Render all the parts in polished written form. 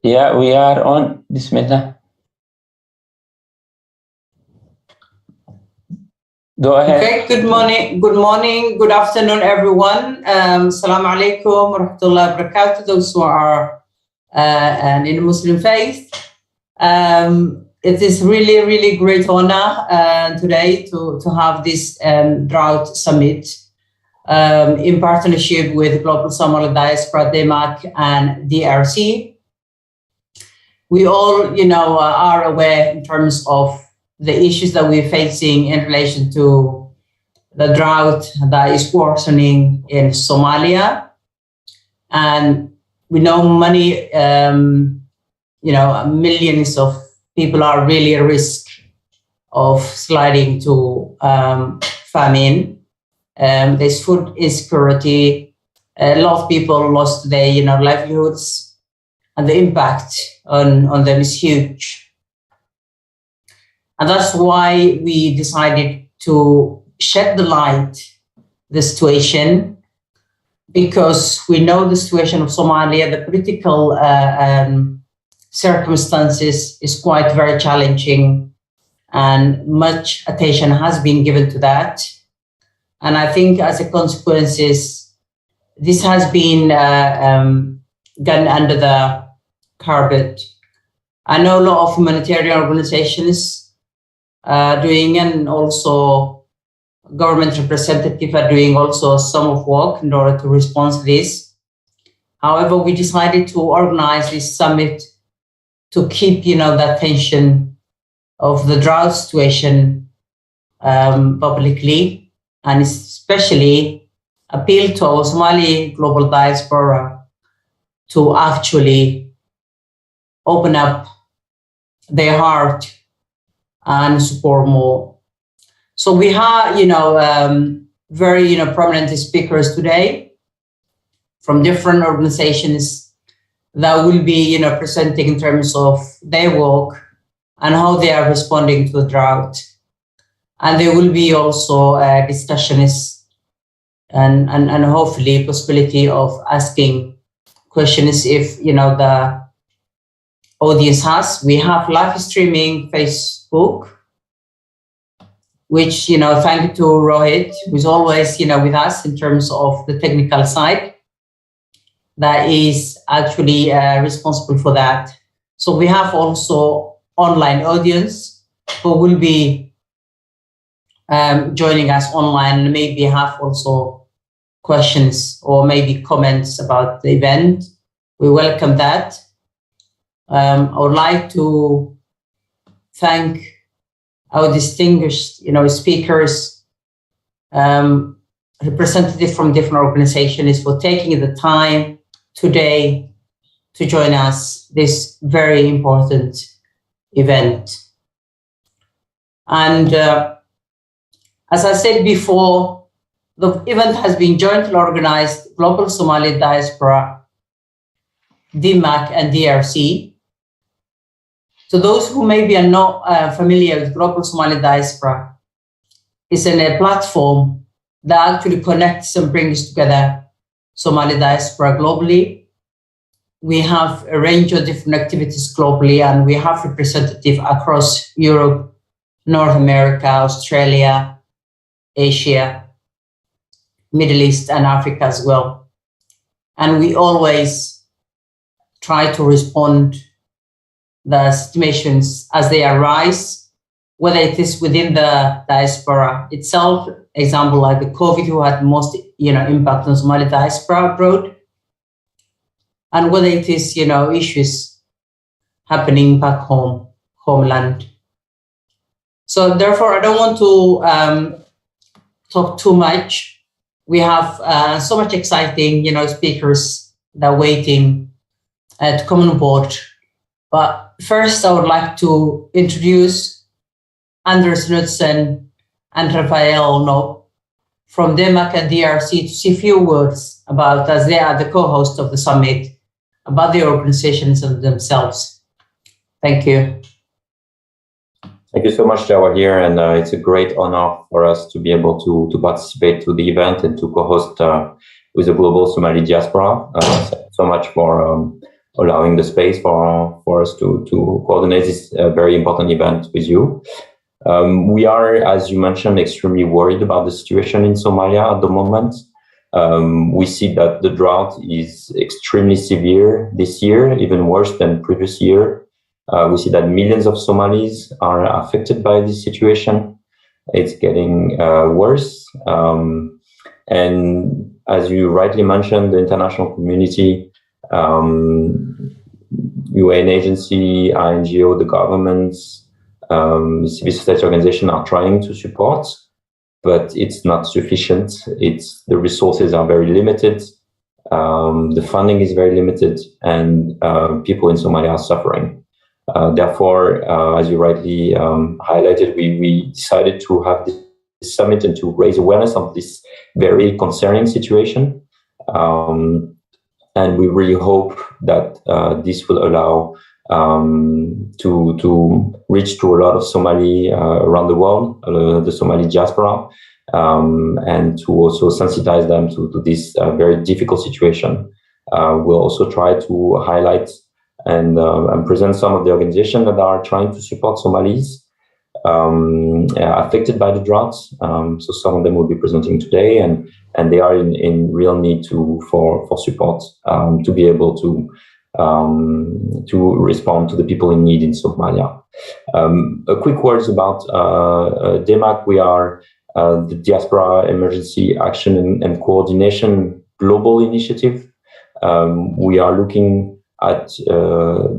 Yeah, we are on. Bismillah. Go ahead. Okay, good morning, good afternoon, everyone. Assalamu alaikum wa rahmatullahi wa barakatuh, those who are and in the Muslim faith. It is really, really great honor today to have this Drought Summit in partnership with Global Somali Diaspora, DEMAC, and DRC. We all, are aware in terms of the issues that we're facing in relation to the drought that is worsening in Somalia. And we know many, millions of people are really at risk of sliding to famine. There's food insecurity. A lot of people lost their, livelihoods, and the impact on them is huge. And that's why we decided to shed the light the situation, because we know the situation of Somalia, the political circumstances is quite very challenging, and much attention has been given to that. And I think as a consequence, this has been gone under the carpet. I know a lot of humanitarian organizations doing, and also government representatives are doing also some of work in order to respond to this. However, we decided to organize this summit to keep, the attention of the drought situation publicly, and especially appeal to our Somali global diaspora to actually open up their heart and support more. So we have, very, prominent speakers today from different organizations that will be, presenting in terms of their work and how they are responding to the drought. And there will be also discussions and hopefully possibility of asking questions if, the audience has. We have live streaming Facebook, which, thank you to Rohit, who's always, with us in terms of the technical side, that is actually responsible for that. So we have also online audience who will be joining us online, and maybe have also questions or maybe comments about the event. We welcome that. I would like to thank our distinguished, speakers, representatives from different organizations for taking the time today to join us this very important event. And as I said before, the event has been jointly organized Global Somali Diaspora, DEMAC, and DRC. So those who maybe are not familiar with Global Somali Diaspora, is a platform that actually connects and brings together Somali diaspora globally. We have a range of different activities globally, and we have representatives across Europe, North America, Australia, Asia, Middle East, and Africa as well. And we always try to respond the situations as they arise, whether it is within the diaspora itself, example like the COVID, who had most impact on Somali diaspora abroad, and whether it is issues happening back homeland. So therefore, I don't want to talk too much. We have so much exciting speakers that are waiting to come on board. But first, I would like to introduce Anders Knudsen and Rafael No from DEMAC and DRC to say a few words about, as they are the co-host of the summit, about the organizations and themselves. Thank you. Thank you so much, Jawahir, and it's a great honor for us to be able to participate to the event and to co-host with the Global Somali Diaspora. Thank you so much for allowing the space for us to coordinate this very important event with you. We are, as you mentioned, extremely worried about the situation in Somalia at the moment. We see that the drought is extremely severe this year, even worse than previous year. We see that millions of Somalis are affected by this situation. It's getting worse. And as you rightly mentioned, the international community, UN agency, NGO, the governments, civil society organizations are trying to support, but it's not sufficient. The resources are very limited. The funding is very limited, and people in Somalia are suffering. Therefore, as you rightly highlighted, we decided to have this summit and to raise awareness of this very concerning situation. And we really hope that this will allow to reach to a lot of Somali around the world, the Somali diaspora, and to also sensitize them to this very difficult situation. We'll also try to highlight and present some of the organizations that are trying to support Somalis affected by the droughts. So some of them will be presenting today, and they are in real need for support to be able to respond to the people in need in Somalia. A quick words about DEMAC. We are the Diaspora Emergency Action and Coordination Global Initiative. We are looking at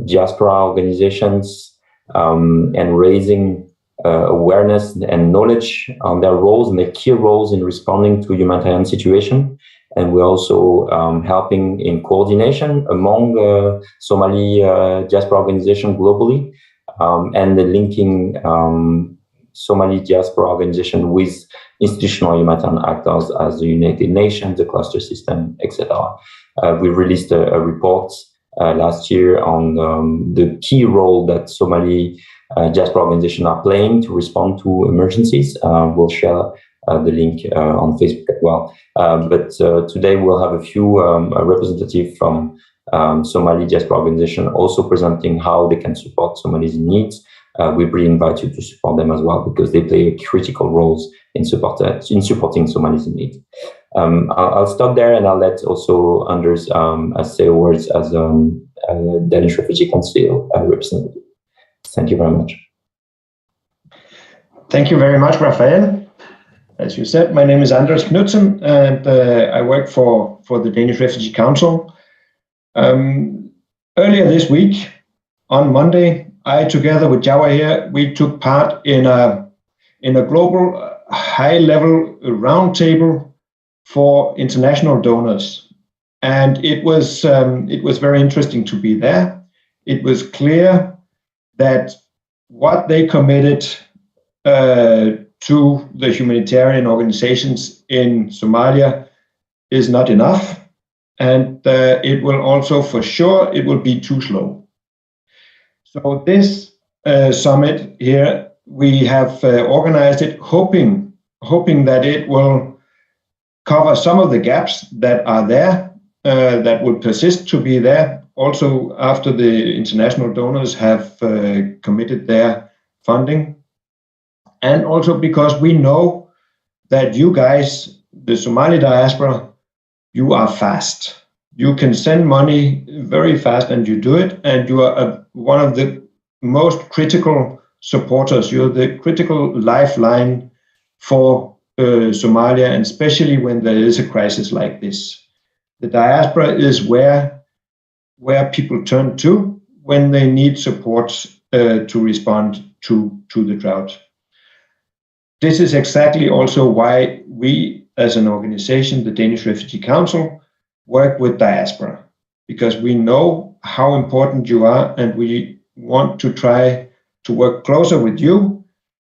diaspora organizations and raising awareness and knowledge on their roles and their key roles in responding to humanitarian situation. And we're also helping in coordination among Somali diaspora organizations globally, and the linking Somali diaspora organization with institutional humanitarian actors as the United Nations, the cluster system, etc. We released a report last year on the key role that Somali diaspora organizations are playing to respond to emergencies. We'll share the link on Facebook as well. But today we'll have a few representatives from Somali diaspora organizations also presenting how they can support Somalis in need. We really invite you to support them as well, because they play critical roles in supporting Somalis in need. I'll stop there, and I'll let also Anders say words as Danish Refugee Council representative. Thank you very much. Thank you very much, Raphael. As you said, my name is Anders Knudsen, and I work for the Danish Refugee Council. Earlier this week, on Monday, I, together with Jawa here, we took part in a global high-level roundtable for international donors, and it was very interesting to be there. It was clear that what they committed to the humanitarian organizations in Somalia is not enough, and it will also, for sure, it will be too slow. So this summit here, we have organized it hoping that it will cover some of the gaps that are there, that will persist to be there, also after the international donors have committed their funding. And also because we know that you guys, the Somali diaspora, you are fast. You can send money very fast, and you do it, and you are one of the most critical supporters. You're the critical lifeline for Somalia, and especially when there is a crisis like this. The diaspora is where people turn to when they need support to respond to the drought. This is exactly also why we, as an organization, the Danish Refugee Council, work with diaspora, because we know how important you are, and we want to try to work closer with you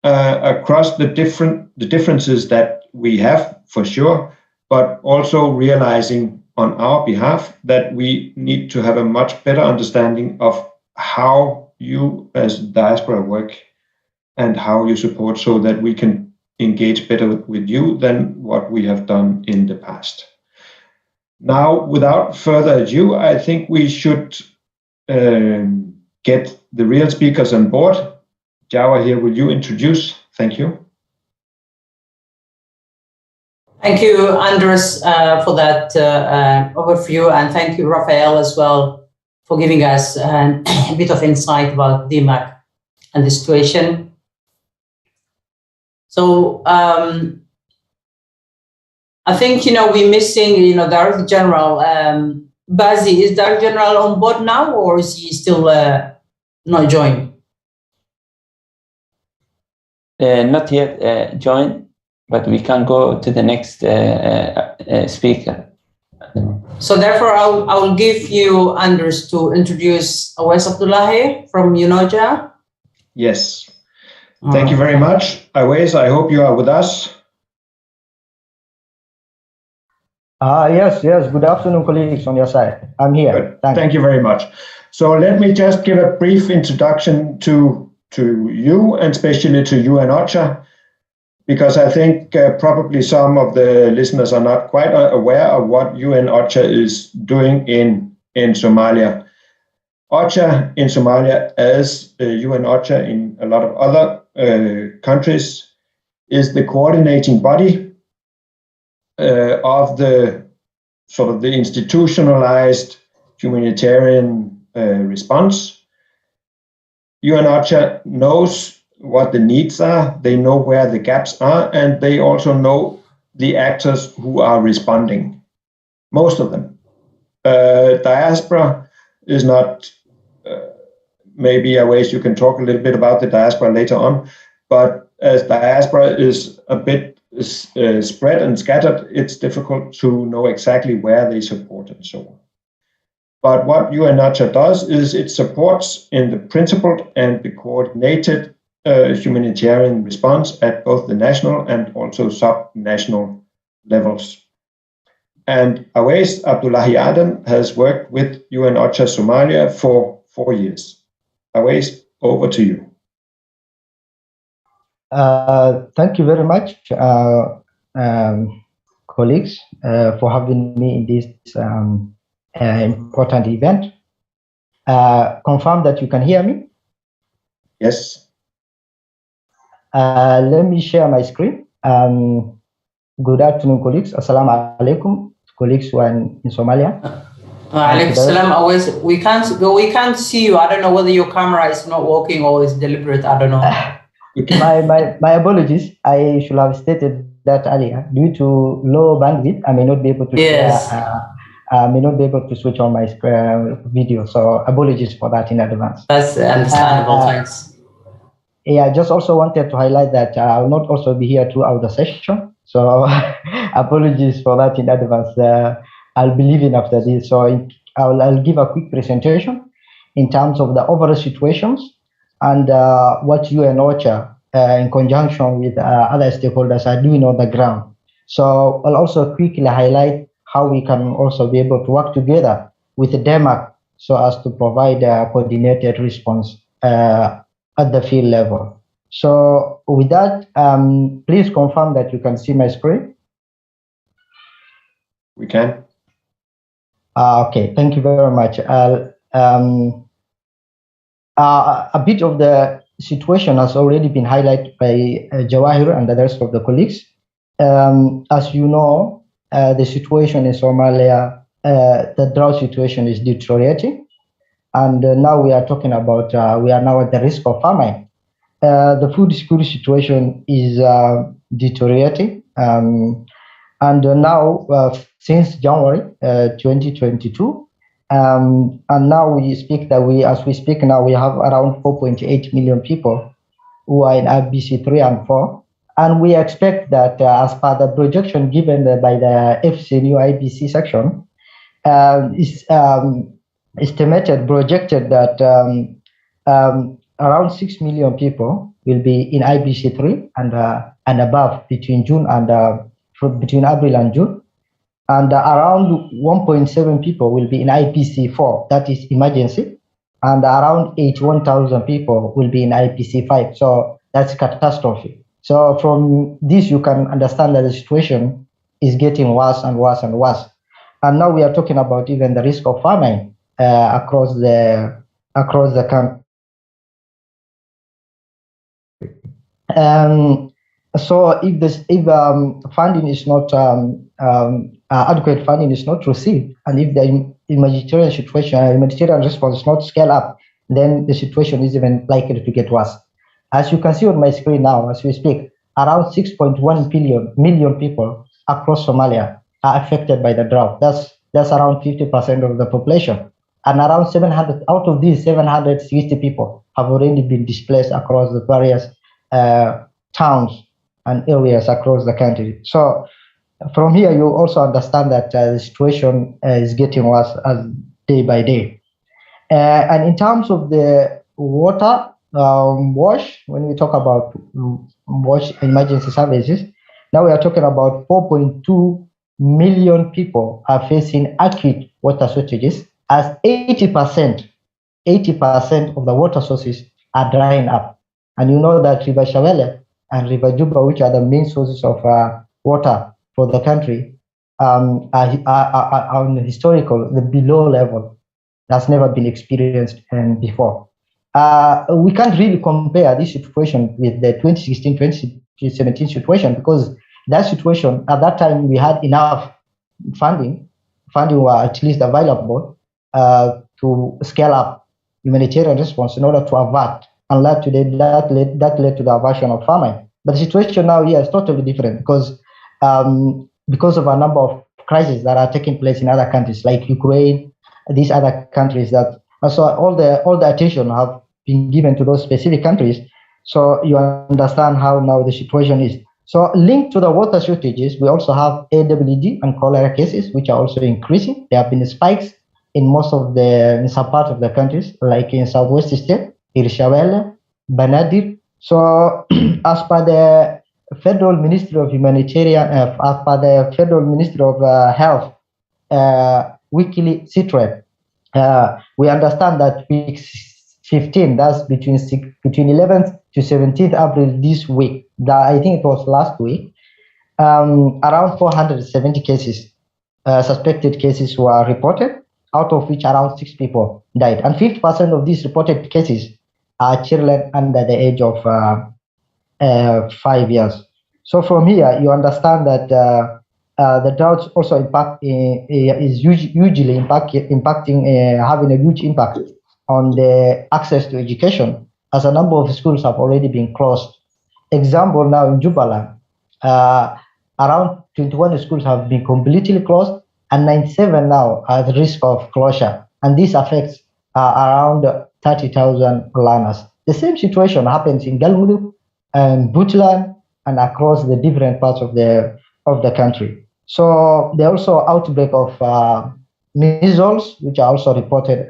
across the differences that we have, for sure, but also realizing on our behalf that we need to have a much better understanding of how you as diaspora work and how you support, so that we can engage better with you than what we have done in the past. Now, without further ado, I think we should get the real speakers on board. Jawa here, will you introduce? Thank you. Thank you, Andres, for that overview, and thank you, Raphael, as well, for giving us a bit of insight about DEMAC and the situation. So I think, we're missing, Director General. Bazi, is Director General on board now, or is he still not joined? Not yet joined, but we can go to the next speaker. So therefore, I will give you, Anders, to introduce Awais Abdullahi from UNOCHA. Yes. Thank you very much. Awais, I hope you are with us. Yes. Good afternoon, colleagues on your side. I'm here. Thank you very much. So let me just give a brief introduction to you, and especially to UNOCHA, because I think probably some of the listeners are not quite aware of what UNOCHA is doing in Somalia. OCHA in Somalia, as UNOCHA in a lot of other countries, is the coordinating body of the sort of the institutionalized humanitarian response. UNOCHA knows what the needs are, they know where the gaps are, and they also know the actors who are responding, most of them. Diaspora is not, maybe Awais you can talk a little bit about the diaspora later on, but as diaspora is a bit spread and scattered, it's difficult to know exactly where they support and so on. But what UNOCHA does is it supports in the principled and the coordinated humanitarian response at both the national and also sub-national levels. And Awais Abdullahi Adam has worked with UNOCHA Somalia for 4 years. Awais, over to you. Thank you very much, colleagues, for having me in this important event. Confirm that you can hear me? Yes. Let me share my screen. Good afternoon, colleagues. Assalamu alaikum, colleagues who are in Somalia. Alaikum salam. Always, we can't see you. I don't know whether your camera is not working or is deliberate. I don't know. My apologies. I should have stated that earlier. Due to low bandwidth, I may not be able to. Yes. I may not be able to switch on my video. So apologies for that in advance. That's understandable. Thanks. Yeah, I just also wanted to highlight that I will not also be here throughout the session. So apologies for that in advance. I'll be leaving after this. So I'll give a quick presentation in terms of the overall situations and what UNOCHA in conjunction with other stakeholders are doing on the ground. So I'll also quickly highlight how we can also be able to work together with the DEMAC so as to provide a coordinated response at the field level. So with that, please confirm that you can see my screen. We can. Okay, thank you very much. A bit of the situation has already been highlighted by Jawahir and the rest of the colleagues. As you know, the situation in Somalia, the drought situation is deteriorating. And now we are talking about, we are now at the risk of famine. The food security situation is deteriorating. And now, since January 2022, and now we speak that as we speak now, we have around 4.8 million people who are in IBC 3 and 4. And we expect that as per the projection given by the FCNU IBC section, is projected that around 6 million people will be in IBC 3 and above between April and June, and around 1.7 people will be in IPC 4, that is emergency, and around 81,000 people will be in IPC 5, so that's catastrophe. So from this, you can understand that the situation is getting worse and worse and worse. And now we are talking about even the risk of famine. across the country. So if funding is not adequate funding is not received, and if the humanitarian situation, humanitarian response is not scaled up, then the situation is even likely to get worse. As you can see on my screen now, as we speak, around 6.1 million people across Somalia are affected by the drought. That's around 50% of the population, and around 700 out of these 760 people have already been displaced across the various towns and areas across the country. So from here, you also understand that the situation is getting worse as day by day. And in terms of the water wash, when we talk about wash emergency services, now we are talking about 4.2 million people are facing acute water shortages, as 80% of the water sources are drying up. And you know that River Shabelle and River Juba, which are the main sources of water for the country, are on the historical, the below level. That's never been experienced before. We can't really compare this situation with the 2016-2017 situation, because that situation, at that time, we had enough funding were at least available to scale up humanitarian response in order to avert, and that led to the aversion of famine. But the situation now here is totally different, because of a number of crises that are taking place in other countries like Ukraine, these other countries, that so all the attention have been given to those specific countries. So you understand how now the situation is. So linked to the water shortages, we also have AWD and cholera cases, which are also increasing. There have been spikes in some parts of the countries, like in Southwest State, Irshabelle, Banadir. So as per the Federal Ministry of Humanitarian, as per the Federal Ministry of Health, weekly CITRED, we understand that week 15, that's between 11th to 17th April this week, I think it was last week, around 470 cases, suspected cases were reported, out of which around 6 people died. And 50% of these reported cases are children under the age of 5 years. So from here, you understand that the drought also is hugely impacting, having a huge impact on the access to education, as a number of schools have already been closed. Example, now in Jubaland, around 21 schools have been completely closed, and 97 now are at risk of closure. And this affects around 30,000 learners. The same situation happens in Galmudug and Puntland and across the different parts of the country. So there are also outbreak of measles, which are also reported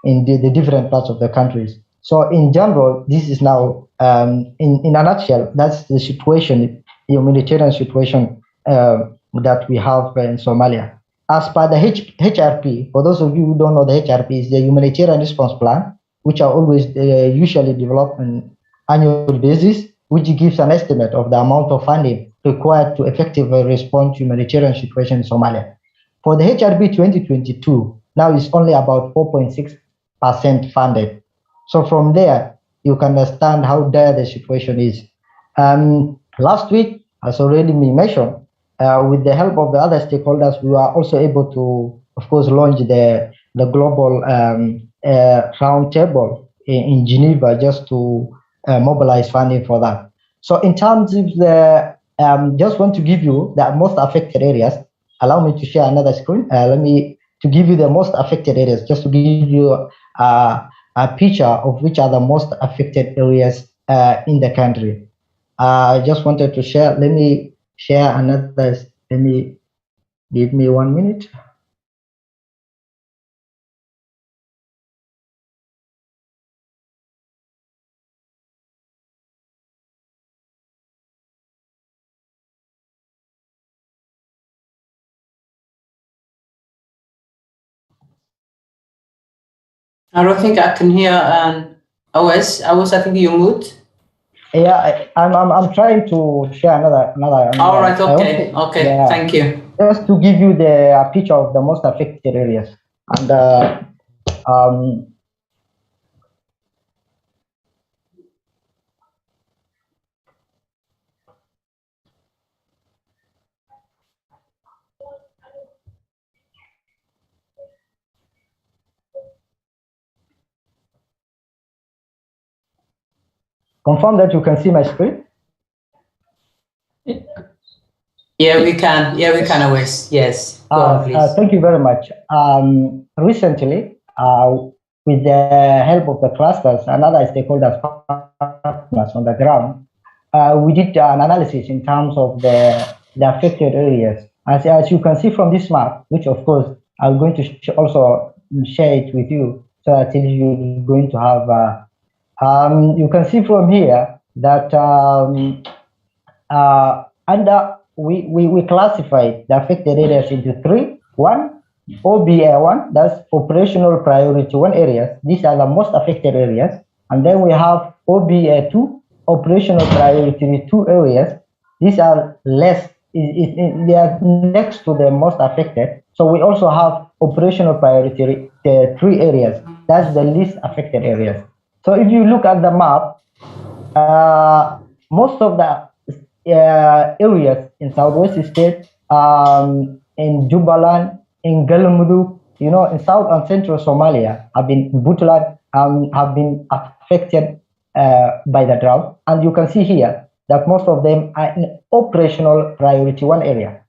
in the different parts of the countries. So in general, this is now, in a nutshell, that's the situation, the humanitarian situation that we have in Somalia. As per the HRP, for those of you who don't know, the HRP is the Humanitarian Response Plan, which are always usually developed on annual basis, which gives an estimate of the amount of funding required to effectively respond to humanitarian situation in Somalia. For the HRP 2022, now it's only about 4.6% funded. So from there, you can understand how dire the situation is. Last week, as already been mentioned, with the help of the other stakeholders, we were also able to, of course, launch the global roundtable in Geneva, just to mobilize funding for that. So in terms of the, just want to give you the most affected areas. Allow me to share another screen. To give you the most affected areas, just to give you a picture of which are the most affected areas in the country. I just wanted to share. Let me share another. Give me 1 minute. I don't think I can hear OS. I think you mute. Yeah, I'm trying to share another. All right. Okay. Okay. Yeah, thank you. Just to give you the picture of the most affected areas, and Confirm that you can see my screen. Yeah, we can. Yeah, we can always. Yes. Go on, please. Thank you very much. Recently, with the help of the clusters and other stakeholders partners on the ground, we did an analysis in terms of the affected areas. As you can see from this map, which of course I'm going to also share it with you, so that you're going to have. You can see from here that we classified the affected areas into three. One, OBA1, that's operational priority 1 areas. These are the most affected areas. And then we have OBA2, operational priority 2 areas. These are less, they are next to the most affected. So we also have operational priority 3 areas. That's the least affected areas. So if you look at the map, most of the areas in Southwest State, in Jubaland, in Galmudug, in South and Central Somalia, have been Puntland, have been affected by the drought. And you can see here that most of them are in operational priority 1 area.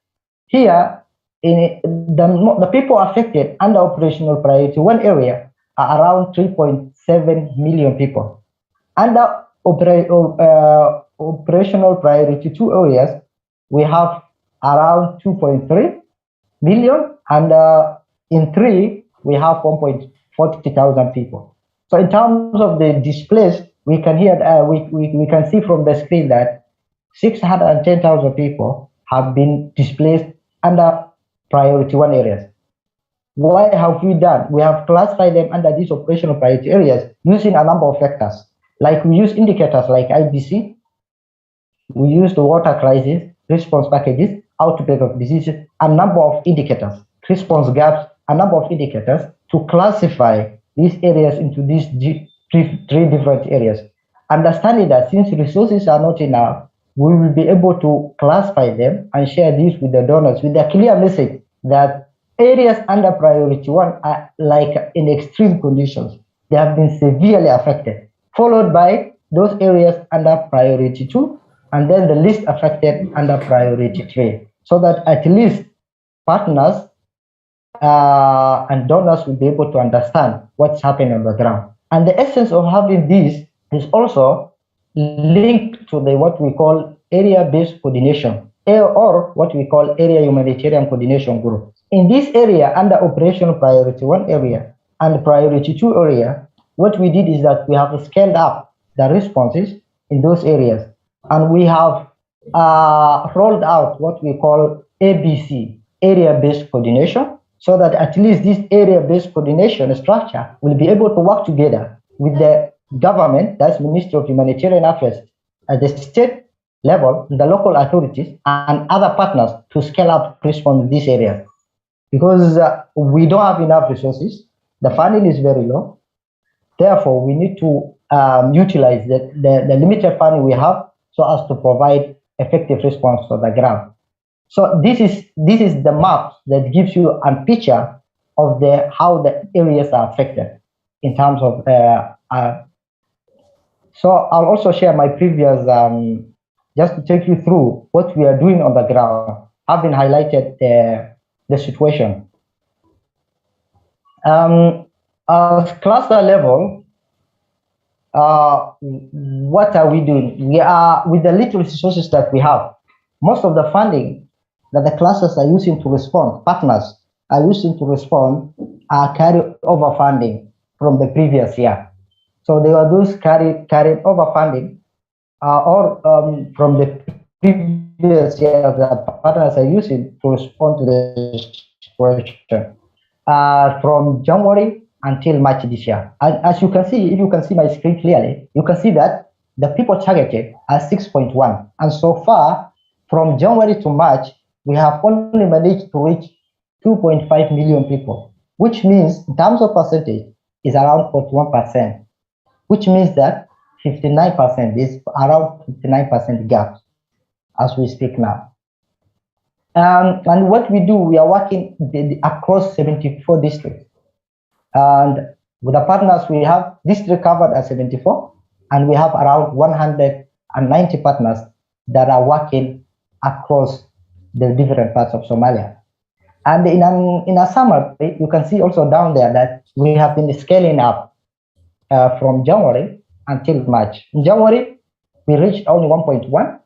Here, in the people affected under operational priority 1 area are around 3.7 million people. Under operational priority 2 areas, we have around 2.3 million, and in 3, we have 1,40,000 people. So in terms of the displaced, we can hear we can see from the screen that 610,000 people have been displaced under priority 1 areas. Why have we done? We have classified them under these operational priority areas using a number of factors. Like we use indicators like IBC, we use the water crisis, response packages, outbreak of diseases, a number of indicators, response gaps, a number of indicators to classify these areas into these 3 different areas. Understanding that since resources are not enough, we will be able to classify them and share these with the donors with a clear message that areas under priority 1 are like in extreme conditions. They have been severely affected, followed by those areas under priority 2, and then the least affected under priority 3, so that at least partners and donors will be able to understand what's happening on the ground. And the essence of having this is also linked to what we call area-based coordination, or what we call area humanitarian coordination group. In this area, under operational priority 1 area and priority 2 area, what we did is that we have scaled up the responses in those areas, and we have rolled out what we call ABC, area-based coordination, so that at least this area-based coordination structure will be able to work together with the government, that's Ministry of Humanitarian Affairs, at the state level, the local authorities, and other partners to scale up response in these areas. Because we don't have enough resources, the funding is very low. Therefore, we need to utilize the limited funding we have so as to provide effective response to the ground. So this is the map that gives you a picture of how the areas are affected in terms of. So I'll also share my previous just to take you through what we are doing on the ground. I've been highlighted the situation. At cluster level, what are we doing? We are, with the little resources that we have, most of the funding that the clusters are using to respond, partners are using to respond, are carry over funding from the previous year. So they are those carried over funding or from the previous year that partners are using to respond to the situation from January until March this year. As you can see, if you can see my screen clearly, you can see that the people targeted are 6.1. And so far, from January to March, we have only managed to reach 2.5 million people, which means in terms of percentage, is around 41%, which means that 59% is around 59% gap as we speak now. And what we do, we are working across 74 districts. And with the partners, we have district covered at 74, and we have around 190 partners that are working across the different parts of Somalia. And in a summary, you can see also down there that we have been scaling up from January until March. In January, we reached only 1.1.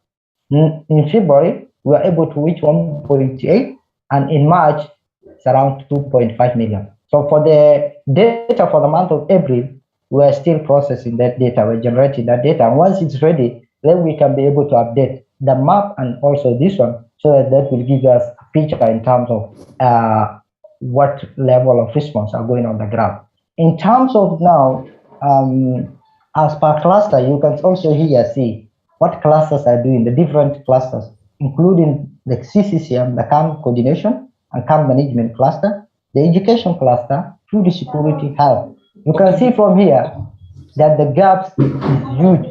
In February, we were able to reach 1.8, and in March, it's around 2.5 million. So for the data for the month of April, we are still processing that data. We're generating that data. And once it's ready, then we can be able to update the map and also this one, so that will give us a picture in terms of what level of response are going on the ground. In terms of now, as per cluster, you can also here see what clusters are doing, the different clusters, including the CCCM, the camp coordination and camp management cluster, the education cluster, food security, health. You can see from here that the gap is huge.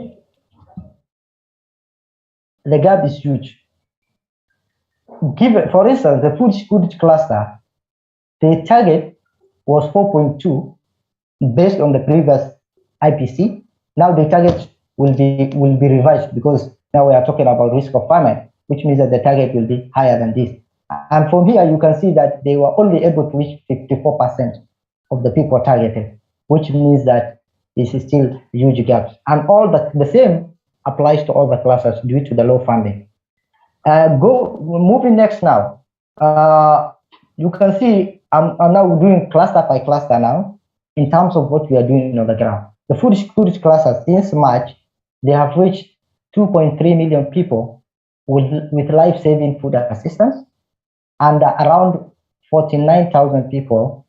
The gap is huge. Given, for instance, the food security cluster, the target was 4.2 based on the previous IPC. Now the target will be revised because now we are talking about risk of famine, which means that the target will be higher than this. And from here, you can see that they were only able to reach 54% of the people targeted, which means that this is still huge gaps. And all the same applies to all the clusters due to the low funding. Moving next now. You can see I'm now doing cluster by cluster now in terms of what we are doing on the ground. The food security cluster since March, they have reached 2.3 million people with life-saving food assistance, and around 49,000 people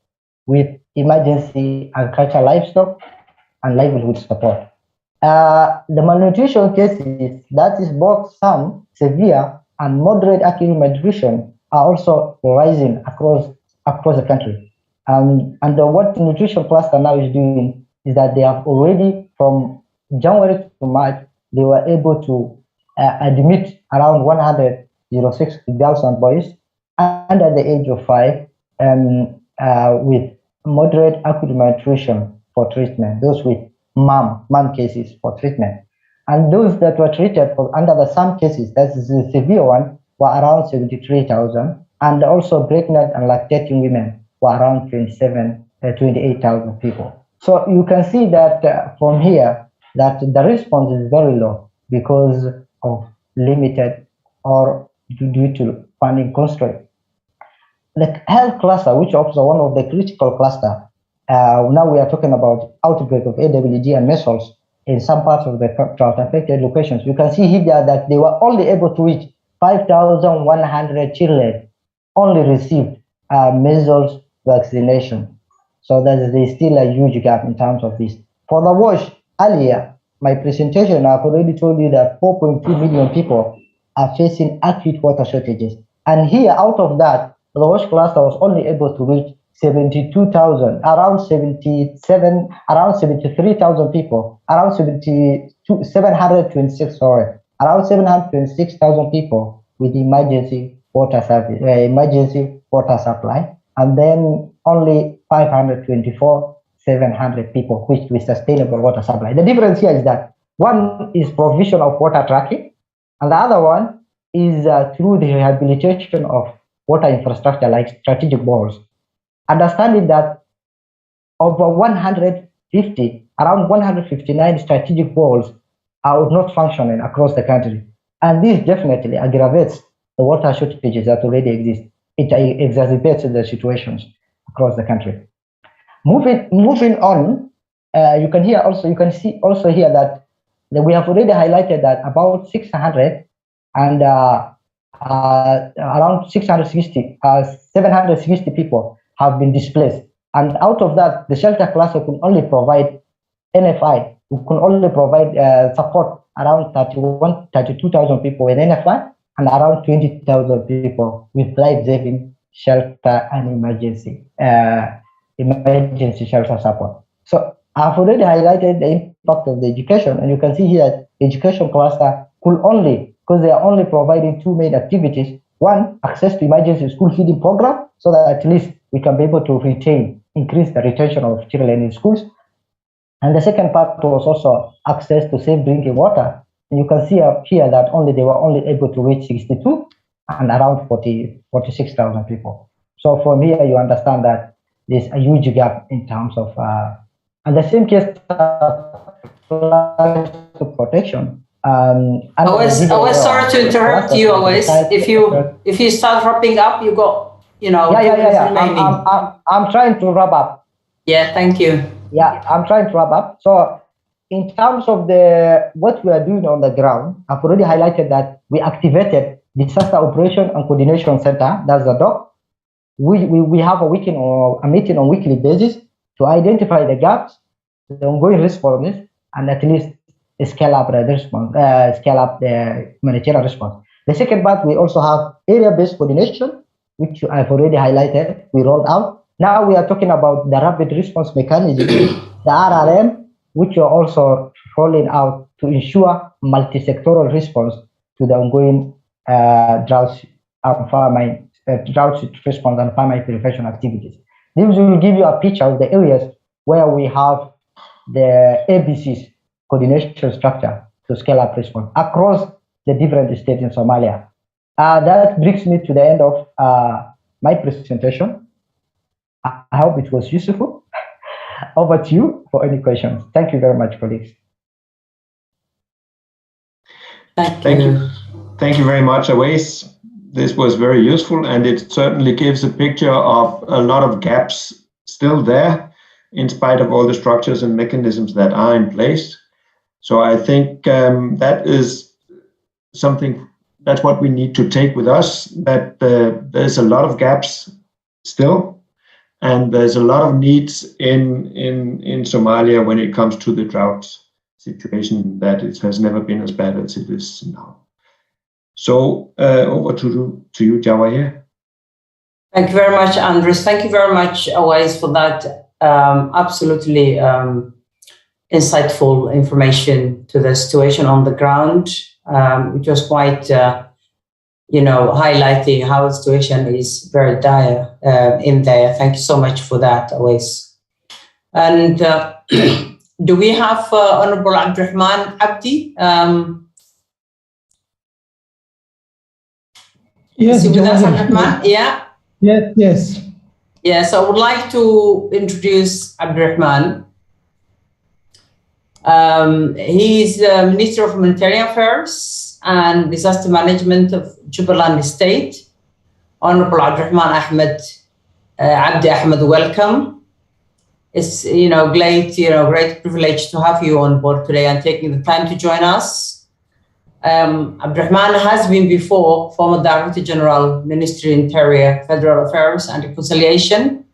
with emergency agricultural livestock and livelihood support. The malnutrition cases, that is both some severe and moderate acute malnutrition, are also rising across the country. And what the nutrition cluster now is doing is that they have already, from January to March, they were able to admit around 106 girls and boys under the age of 5 with moderate acute malnutrition for treatment, those with mom cases for treatment. And those that were treated for under the SAM cases, that is the severe one, were around 73,000, and also pregnant and lactating women were around 28,000 people. So you can see that from here, that the response is very low because of limited or due to funding constraint. The health cluster, which is also one of the critical cluster, now we are talking about outbreak of AWG and measles in some parts of the drought-affected locations. You can see here that they were only able to reach 5,100 children only received measles vaccination. So there's still a huge gap in terms of this. For the WASH, earlier, my presentation, I've already told you that 4.2 million people are facing acute water shortages. And here, out of that, the WASH cluster was only able to reach 72,000, around 73,000 people, around 726,000 people with emergency water service, emergency water supply, and then only 524,700 people with sustainable water supply. The difference here is that one is provision of water tracking, and the other one is through the rehabilitation of water infrastructure like strategic boreholes. Understanding that over around 159 strategic boreholes are not functioning across the country. And this definitely aggravates the water shortages that already exist. It exacerbates the situations across the country. Moving on, you can see also here that we have already highlighted that about 600 and around 760 people have been displaced. And out of that, the shelter cluster can only provide NFI, who can only provide support around 32,000 people with NFI and around 20,000 people with life-saving shelter and emergency shelter support. So I've already highlighted the impact of the education, and you can see here that the education cluster could only, because they are only providing two main activities. One, access to emergency school feeding program, so that at least we can be able to increase the retention of children in schools. And the second part was also access to safe drinking water. And you can see up here that they were only able to reach 62 and around 46,000 people. So from here, you understand that there's a huge gap in terms of, and the same case applies to protection. I was sorry to interrupt you, always. If you start wrapping up, you got, Yeah. I'm trying to wrap up. Yeah, thank you. Yeah, I'm trying to wrap up. So in terms of what we are doing on the ground, I've already highlighted that we activated Disaster Operation and Coordination Center, that's the DOC. We have a meeting on weekly basis to identify the gaps, the ongoing responses, and at least scale up the humanitarian response. The second part, we also have area-based coordination, which I've already highlighted, we rolled out. Now we are talking about the rapid response mechanism, the RRM, which are also rolling out to ensure multi-sectoral response to the ongoing drought response and famine prevention activities. This will give you a picture of the areas where we have the ABC's coordination structure to scale up response across the different states in Somalia. That brings me to the end of my presentation. I hope it was useful. Over to you for any questions. Thank you very much, colleagues. Thank you. Thank you very much, Awais. This was very useful, and it certainly gives a picture of a lot of gaps still there, in spite of all the structures and mechanisms that are in place. So I think that is something, that's what we need to take with us, that there's a lot of gaps still, and there's a lot of needs in Somalia when it comes to the drought situation, that it has never been as bad as it is now. So over to you, Jawahir. Thank you very much, Andres. Thank you very much, Awais, for that absolutely insightful information to the situation on the ground, which was quite, highlighting how the situation is very dire in there. Thank you so much for that, Awais. And do we have Honorable Abdurrahman Abdi? Yes, with us, Abdurrahman? Yeah? Yes. Yes, I would like to introduce Abdurrahman. He is the Minister of Humanitarian Affairs and Disaster Management of Jubaland State. Honorable Abdurrahman Abdi Ahmed, welcome. It's great privilege to have you on board today and taking the time to join us. Abdurrahman has been before former Director General, Ministry of Interior, Federal Affairs and Reconciliation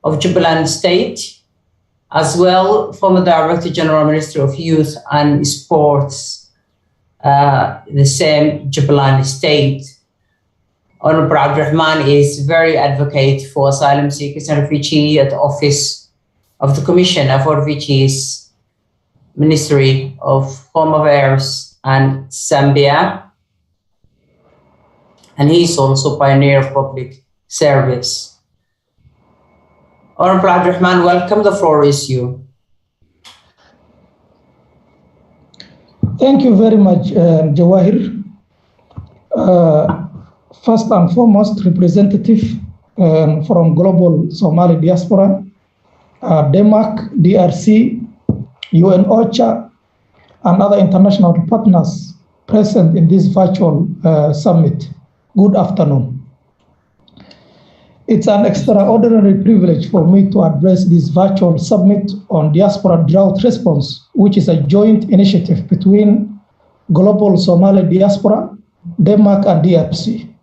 of Jubaland State, as well former Director General, Ministry of Youth and Sports, the same Jubaland State. Honorable Abdurrahman is very advocate for asylum seekers and refugees at the Office of the Commissioner for Refugees, Ministry of Home Affairs and Zambia, and he is also pioneer of public service. Honorable Abdurrahman, welcome. The floor is you. Thank you very much, Jawahir. First and foremost, representative from Global Somali Diaspora, DEMAC, DRC, UN OCHA, and other international partners present in this virtual summit. Good afternoon. It's an extraordinary privilege for me to address this virtual summit on diaspora drought response, which is a joint initiative between Global Somali Diaspora, DEMAC, and DRC.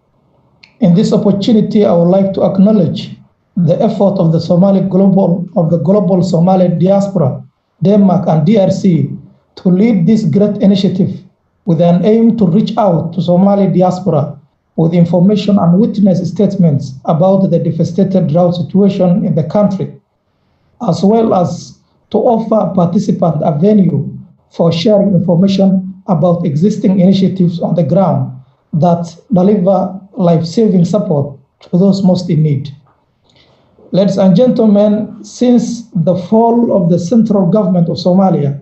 In this opportunity, I would like to acknowledge the effort of the Global Somali Diaspora, DEMAC, and DRC to lead this great initiative with an aim to reach out to Somali diaspora with information and witness statements about the devastated drought situation in the country, as well as to offer participants a venue for sharing information about existing initiatives on the ground that deliver life-saving support to those most in need. Ladies and gentlemen, since the fall of the central government of Somalia,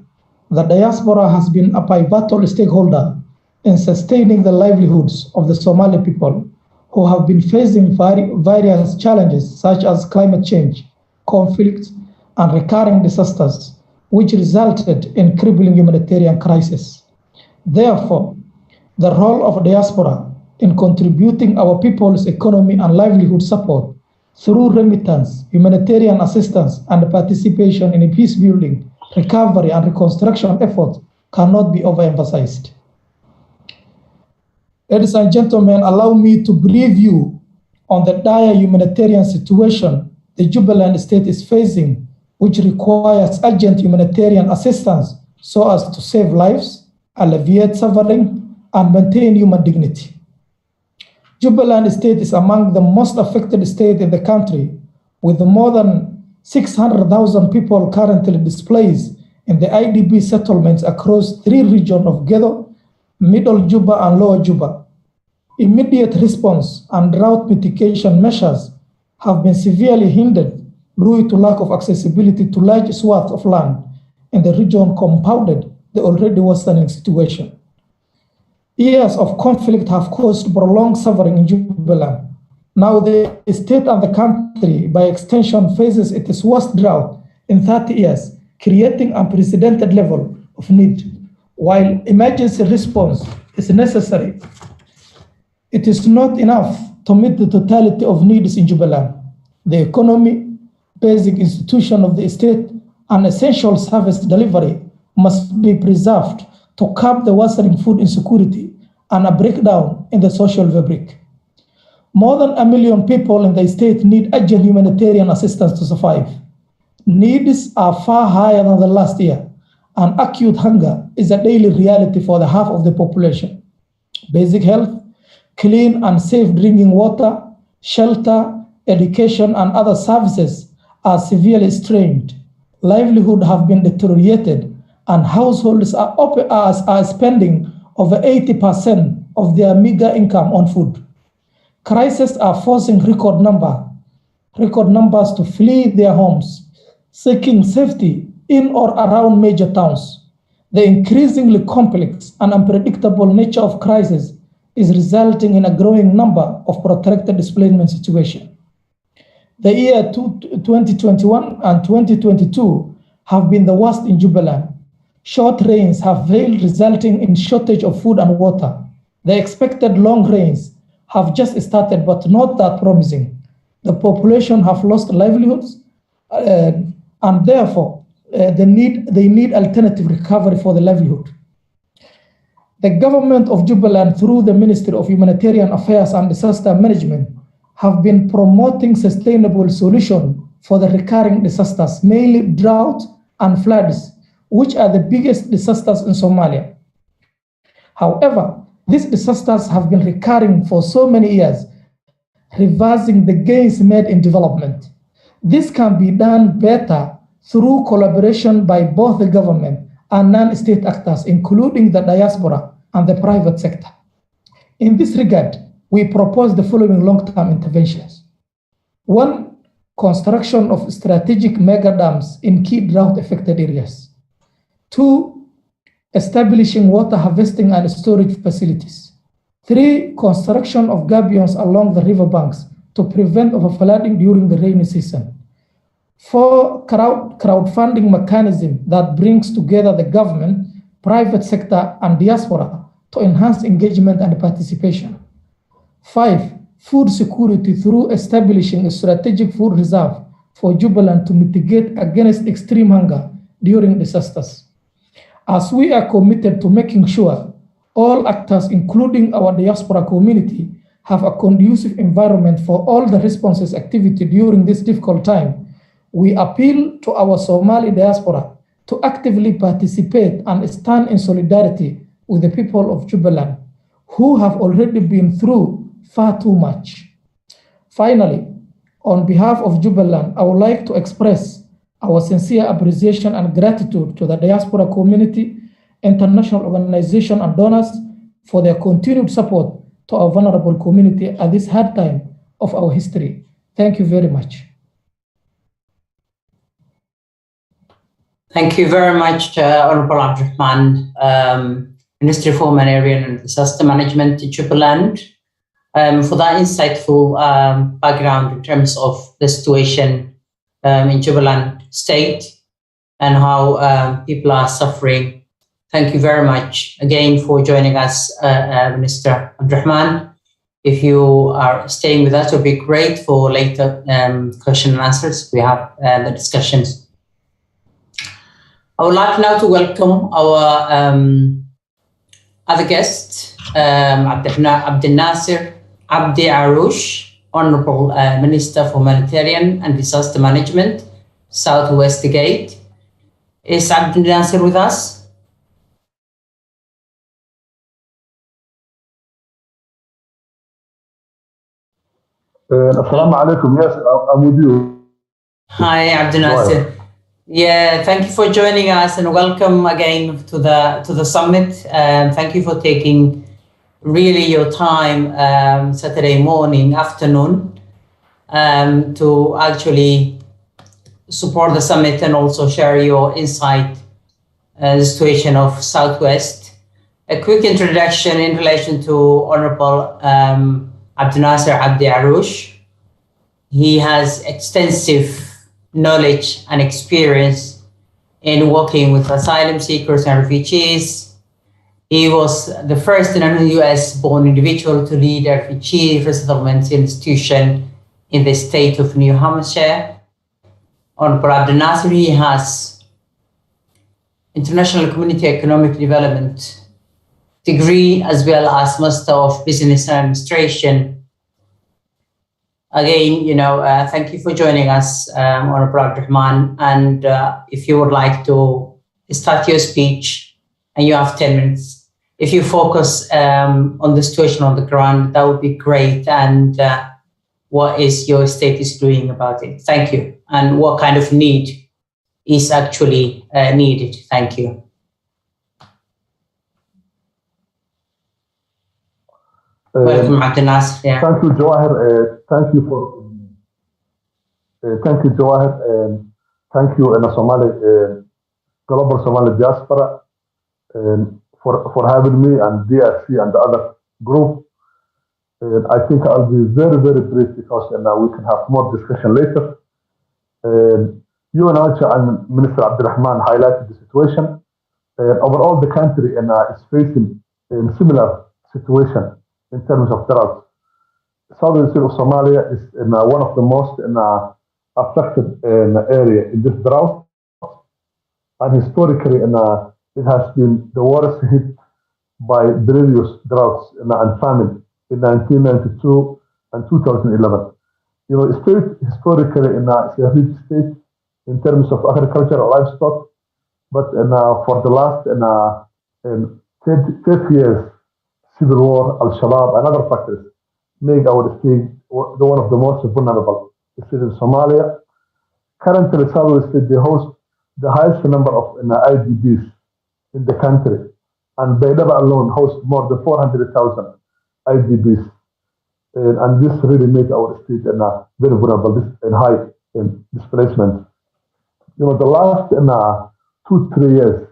the diaspora has been a pivotal stakeholder in sustaining the livelihoods of the Somali people who have been facing various challenges such as climate change, conflict, and recurring disasters, which resulted in crippling humanitarian crisis. Therefore, the role of diaspora in contributing our people's economy and livelihood support through remittance, humanitarian assistance, and participation in peace building, recovery, and reconstruction efforts cannot be overemphasized. Ladies and gentlemen, allow me to brief you on the dire humanitarian situation the Jubaland state is facing, which requires urgent humanitarian assistance so as to save lives, alleviate suffering, and maintain human dignity. Jubaland state is among the most affected states in the country, with more than 600,000 people currently displaced in the IDP settlements across 3 regions of Gedo, Middle Juba, and Lower Juba. Immediate response and drought mitigation measures have been severely hindered due to lack of accessibility to large swaths of land in the region, compounded the already worsening situation. Years of conflict have caused prolonged suffering in Jubaland. Now the state and the country, by extension, faces its worst drought in 30 years, creating unprecedented level of need. While emergency response is necessary, it is not enough to meet the totality of needs in Jubaland. The economy, basic institution of the state, and essential service delivery must be preserved to curb the worsening food insecurity and a breakdown in the social fabric. More than 1 million people in the state need urgent humanitarian assistance to survive. Needs are far higher than the last year, and acute hunger is a daily reality for the half of the population. Basic health, clean and safe drinking water, shelter, education, and other services are severely strained. Livelihood have been deteriorated, and households are spending over 80% of their meager income on food. Crises are forcing record numbers to flee their homes, seeking safety in or around major towns. The increasingly complex and unpredictable nature of crisis is resulting in a growing number of protracted displacement situations. The year 2021 and 2022 have been the worst in Jubaland. Short rains have failed, resulting in shortage of food and water. The expected long rains have just started, but not that promising. The population have lost livelihoods, and therefore they need alternative recovery for the livelihood. The government of Jubaland, through the Ministry of Humanitarian Affairs and Disaster Management, have been promoting sustainable solutions for the recurring disasters, mainly drought and floods, which are the biggest disasters in Somalia. However, these disasters have been recurring for so many years, reversing the gains made in development. This can be done better through collaboration by both the government and non-state actors, including the diaspora and the private sector. In this regard, we propose the following long-term interventions. 1, construction of strategic mega dams in key drought-affected areas. 2, establishing water harvesting and storage facilities. 3, construction of gabions along the riverbanks to prevent overflooding during the rainy season. 4, crowdfunding mechanism that brings together the government, private sector, and diaspora to enhance engagement and participation. 5, food security through establishing a strategic food reserve for Jubaland to mitigate against extreme hunger during disasters. As we are committed to making sure all actors, including our diaspora community, have a conducive environment for all the responses activity during this difficult time, we appeal to our Somali diaspora to actively participate and stand in solidarity with the people of Jubaland, who have already been through far too much. Finally, on behalf of Jubaland, I would like to express our sincere appreciation and gratitude to the diaspora community, international organizations, and donors for their continued support to our vulnerable community at this hard time of our history. Thank you very much. Thank you very much, Honorable Abdurrahman, Minister for Humanitarian and Disaster Management in Jubaland, for that insightful background in terms of the situation in Jubaland state and how people are suffering. Thank you very much again for joining us, Minister Abdurrahman. If you are staying with us, it would be great for later question and answers. We have the discussions. I would like now to welcome our other guest, Abdel Nasser Abdi Aroush, Honorable Minister for Humanitarian and Disaster Management, Southwest Gate. Is Abdel Nasser with us? Assalamu alaikum. Yes, I'm with you. Hi, Abdel Nasser. Yeah, thank you for joining us and welcome again to the summit. Thank you for taking really your time Saturday morning, afternoon, to actually support the summit and also share your insight the situation of Southwest. A quick introduction in relation to Honorable Abdel Nasser Abdi Aroush. He has extensive knowledge and experience in working with asylum seekers and refugees. He was the first non-US-born individual to lead a refugee resettlement institution in the state of New Hampshire. Honorable Abdel Nasser, he has International Community Economic Development degree as well as Master of Business Administration. Again, thank you for joining us, Honorable Abdurrahman. And if you would like to start your speech, and you have 10 minutes, if you focus on the situation on the ground, that would be great. And what is your state is doing about it? Thank you. And what kind of need is actually needed? Thank you. Welcome, Abdel Nasser. Yeah. Thank you, Jawahir. Thank you, Jawahir. Thank you, Global Somali Diaspora, for having me and DRC and the other group. I think I'll be very, very brief because we can have more discussion later. You and Minister Abdurrahman highlighted the situation. Overall, the country is facing a similar situation in terms of drought. Southern state of Somalia is one of the most affected area in this drought. And historically, it has been the worst hit by previous droughts and famine in 1992 and 2011. State historically is a rich state in terms of agriculture and livestock, but for the last 30 years, civil war, Al-Shabaab, and other factors make our state one of the most vulnerable states in Somalia. Currently, Southwest State, they host the highest number of IDPs in the country, and Baydhaba alone hosts more than 400,000 IDPs. And this really makes our state very vulnerable and high in displacement. The last 2-3 years,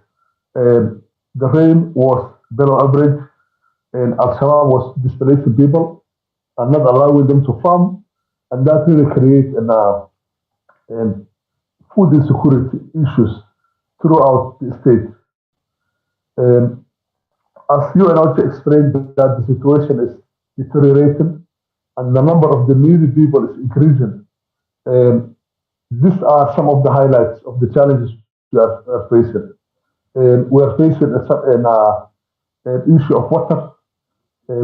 the rain was below average, and Al-Shabaab was displacing people and not allowing them to farm, and that really creates food insecurity issues throughout the state. As you also explained, that the situation is deteriorating and the number of the needy people is increasing. These are some of the highlights of the challenges we are facing. We are facing an issue of water.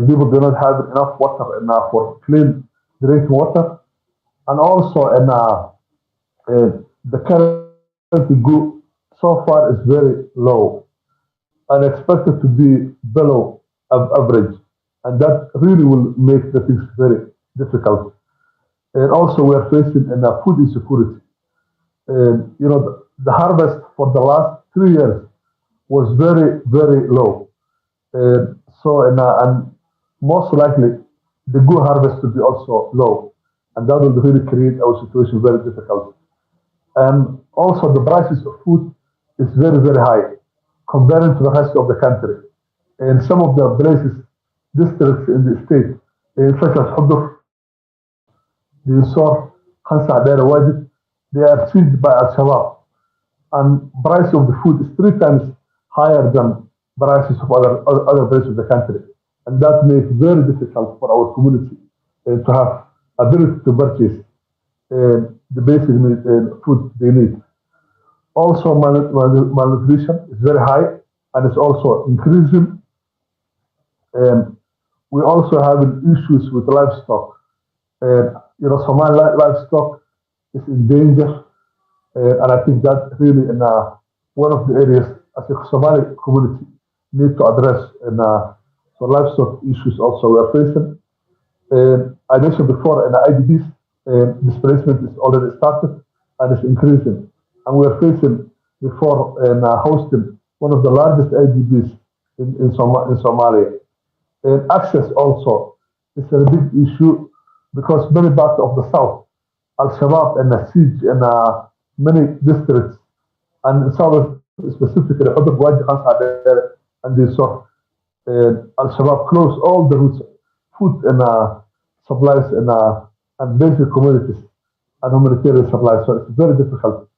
People do not have enough water for clean drinking water, and also the current good so far is very low and expected to be below average, and that really will make the things very difficult. And also we are facing food insecurity. the harvest for the last 3 years was very, very low. And most likely the good harvest will be also low, and that will really create our situation very difficult. And also the prices of food is very, very high compared to the rest of the country. And some of the places, districts in the state, such as Hudur, Dinsor, Khansa, Dera Wajid, they are seized by Al-Shabaab. And price of the food is 3 times higher than prices of other places of the country. And that makes it very difficult for our community to have ability to purchase the basic food they need. Also, malnutrition is very high and it's also increasing. We also have issues with livestock. Somali livestock is in danger, and I think that really one of the areas as a Somali community need to address. So livestock issues also we are facing. I mentioned before in the IDPs, displacement is already started and it's increasing. And we are facing before hosting one of the largest IDPs in Somalia. Access also is a big issue because many parts of the south, Al-Shabaab and the siege in many districts, and in south specifically, and they saw Al-Shabaab close all the routes, food and supplies and basic commodities and humanitarian supplies. So it's very difficult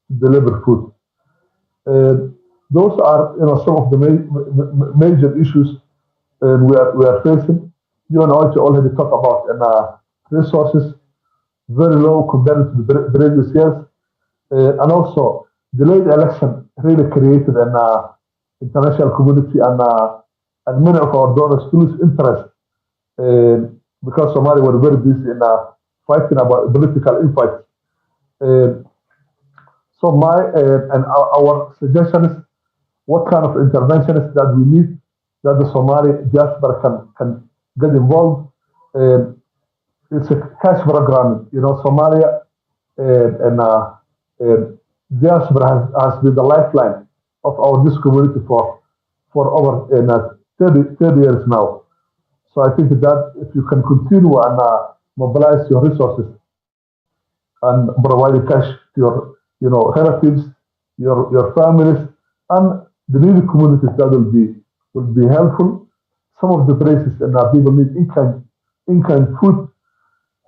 to deliver food. Those are some of the major issues we are facing. You and I already talked about resources very low compared to the previous years, and also delayed election really created an international community and many of our donors to lose interest because Somalia were very busy in fighting about political infights. So my and our suggestion is what kind of interventions that we need that the Somali diaspora can get involved. It's a cash program. Somalia and diaspora has been the lifeline of this community for over 30 years now. So I think that if you can continue and mobilize your resources and provide cash to your relatives, your families, and the needy communities, that will be helpful. Some of the places and people need in-kind food.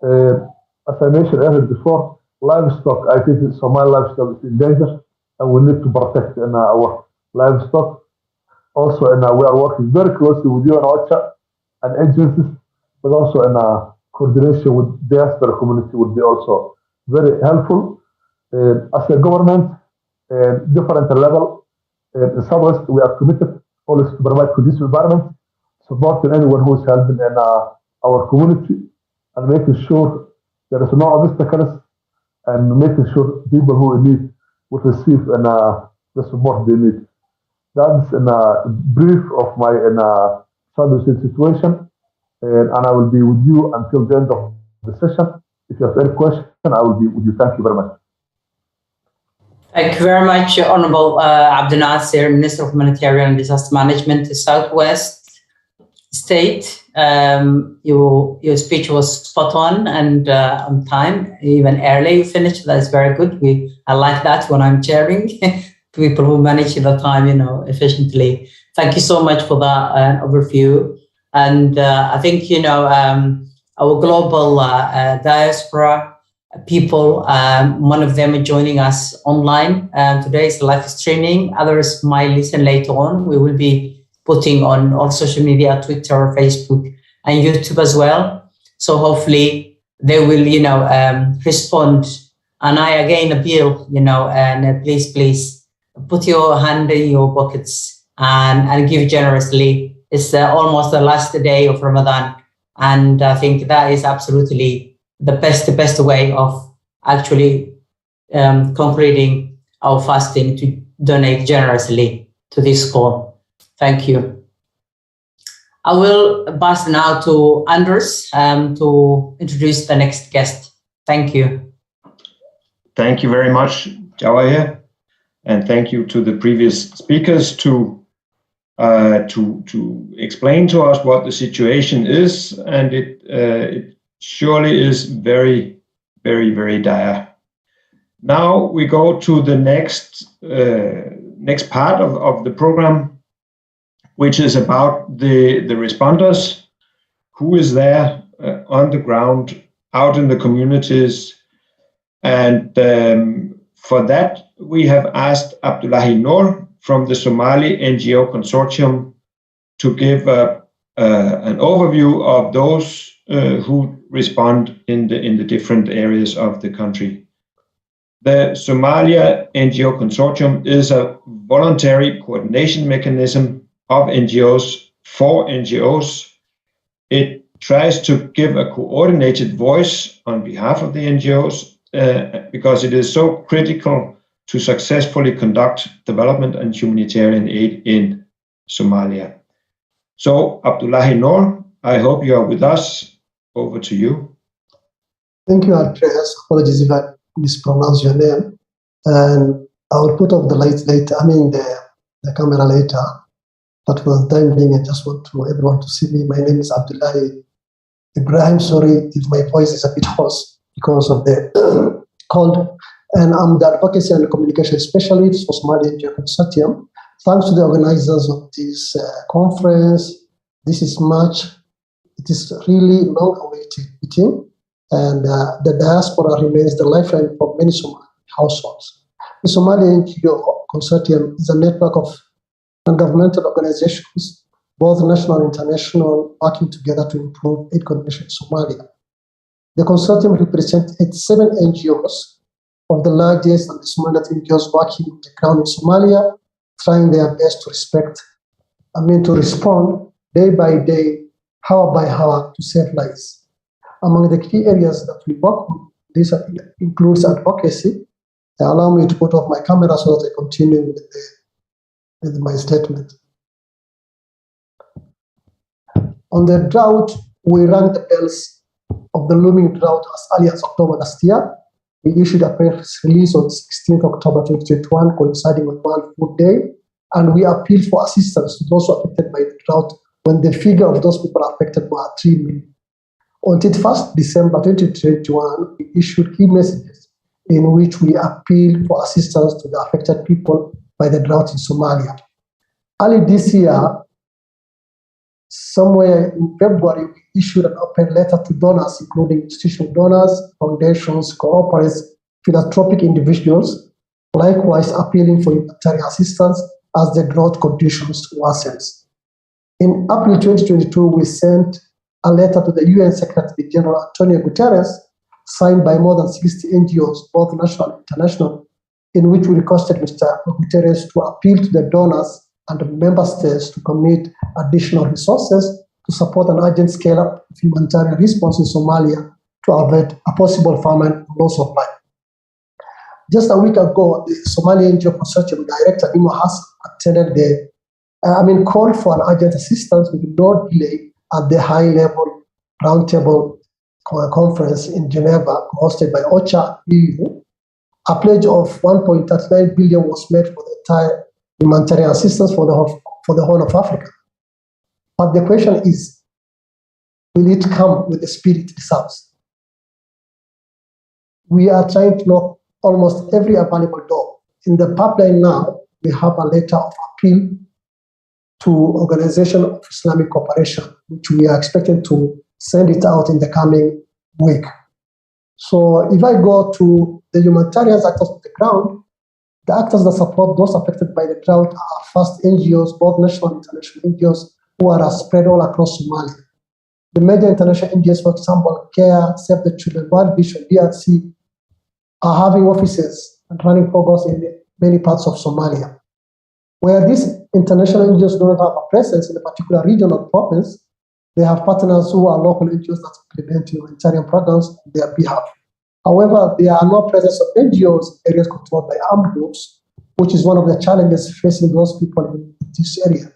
As I mentioned earlier before, livestock, I think Somali livestock is in danger, and we need to protect our livestock. Also, we are working very closely with you and OCHA and agencies, but also in coordination with diaspora community would be also very helpful. As a government, different level, in Southwest, we are committed always to provide conducive environment, supporting anyone who is helping in our community, and making sure there is no obstacles, and making sure people who in need will receive the support they need. That's in a brief of my Southwest situation, and I will be with you until the end of the session. If you have any question, I will be with you. Thank you very much. Thank you very much, Honorable Abdel Nasser, Minister of Humanitarian and Disaster Management, the Southwest State. Your speech was spot on and on time, even early. You finished. That's very good. I like that when I'm chairing. People who manage the time, efficiently. Thank you so much for that overview. And I think, our global diaspora people, one of them are joining us online. Today is live streaming. Others might listen later on. We will be putting on all social media, Twitter, Facebook, and YouTube as well. So hopefully they will, respond. And I again appeal, and please put your hand in your pockets and give generously. It's almost the last day of Ramadan. And I think that is absolutely the best way of actually completing our fasting, to donate generously to this call. Thank you. I will pass now to Anders to introduce the next guest. Thank you. thank you very much, Jawahir, and thank you to the previous speakers to explain to us what the situation is, and it surely is very, very, very dire. Now we go to the next part of the program, which is about the responders, who is there on the ground, out in the communities. And for that, we have asked Abdullahi Noor from the Somali NGO Consortium to give an overview of those who respond in the different areas of the country. The Somalia NGO Consortium is a voluntary coordination mechanism of NGOs for NGOs. It tries to give a coordinated voice on behalf of the NGOs because it is so critical to successfully conduct development and humanitarian aid in Somalia. So, Abdullahi Noor, I hope you are with us. Over to you. Thank you, Andreas. Apologies if I mispronounce your name. And I will put up the lights later, the camera later. But for the time being, I just want everyone to see me. My name is Abdullahi Ibrahim. Sorry if my voice is a bit hoarse because of the cold. And I'm the advocacy and communication specialist for Somaliango Consortium. Thanks to the organizers of this conference. This is March. It is really long-awaited meeting, and the diaspora remains the lifeline for many Somali households. The Somaliango Consortium is a network of non-governmental organizations, both national and international, working together to improve aid coordination in Somalia. The consortium represents 87 NGOs of the largest and the smallest NGOs working on the ground in Somalia, trying their best to respond day by day, hour by hour, to save lives. Among the key areas that we work on, this includes advocacy. Allow me to put off my camera so that I continue with my statement. On the drought, we rang the bells of the looming drought as early as October last year. We issued a press release on 16th October 2021, coinciding with World Food Day, and we appealed for assistance to those affected by the drought when the figure of those people affected were 3 million. On 31st December 2021, we issued key messages in which we appealed for assistance to the affected people by the drought in Somalia. Early this year, somewhere in February, we issued an open letter to donors, including institutional donors, foundations, cooperatives, philanthropic individuals, likewise appealing for humanitarian assistance as the drought conditions worsens. In April 2022, we sent a letter to the UN Secretary General Antonio Guterres, signed by more than 60 NGOs, both national and international, in which we requested Mr. Guterres to appeal to the donors and member states to commit additional resources to support an urgent scale-up of humanitarian response in Somalia to avoid a possible famine and loss of life. Just a week ago, the Somaliango Consortium Director Nimo Hassan attended called for an urgent assistance with no delay at the high-level roundtable conference in Geneva, hosted by OCHA EU. A pledge of 1.39 billion was made for the entire humanitarian assistance for the whole of Africa. But the question is, will it come with the spirit it deserves? We are trying to knock almost every available door. In the pipeline now, we have a letter of appeal to Organization of Islamic Cooperation, which we are expecting to send it out in the coming week. So if I go to the humanitarian actors on the ground, the actors that support those affected by the drought are first NGOs, both national and international NGOs, who are spread all across Somalia. The major international NGOs, for example, CARE, Save the Children, World Vision, DRC, are having offices and running programs in many parts of Somalia. Where these international NGOs do not have a presence in a particular region or province, they have partners who are local NGOs that implement humanitarian programs on their behalf. However, there are no presence of NGOs in areas controlled by armed groups, which is one of the challenges facing those people in this area.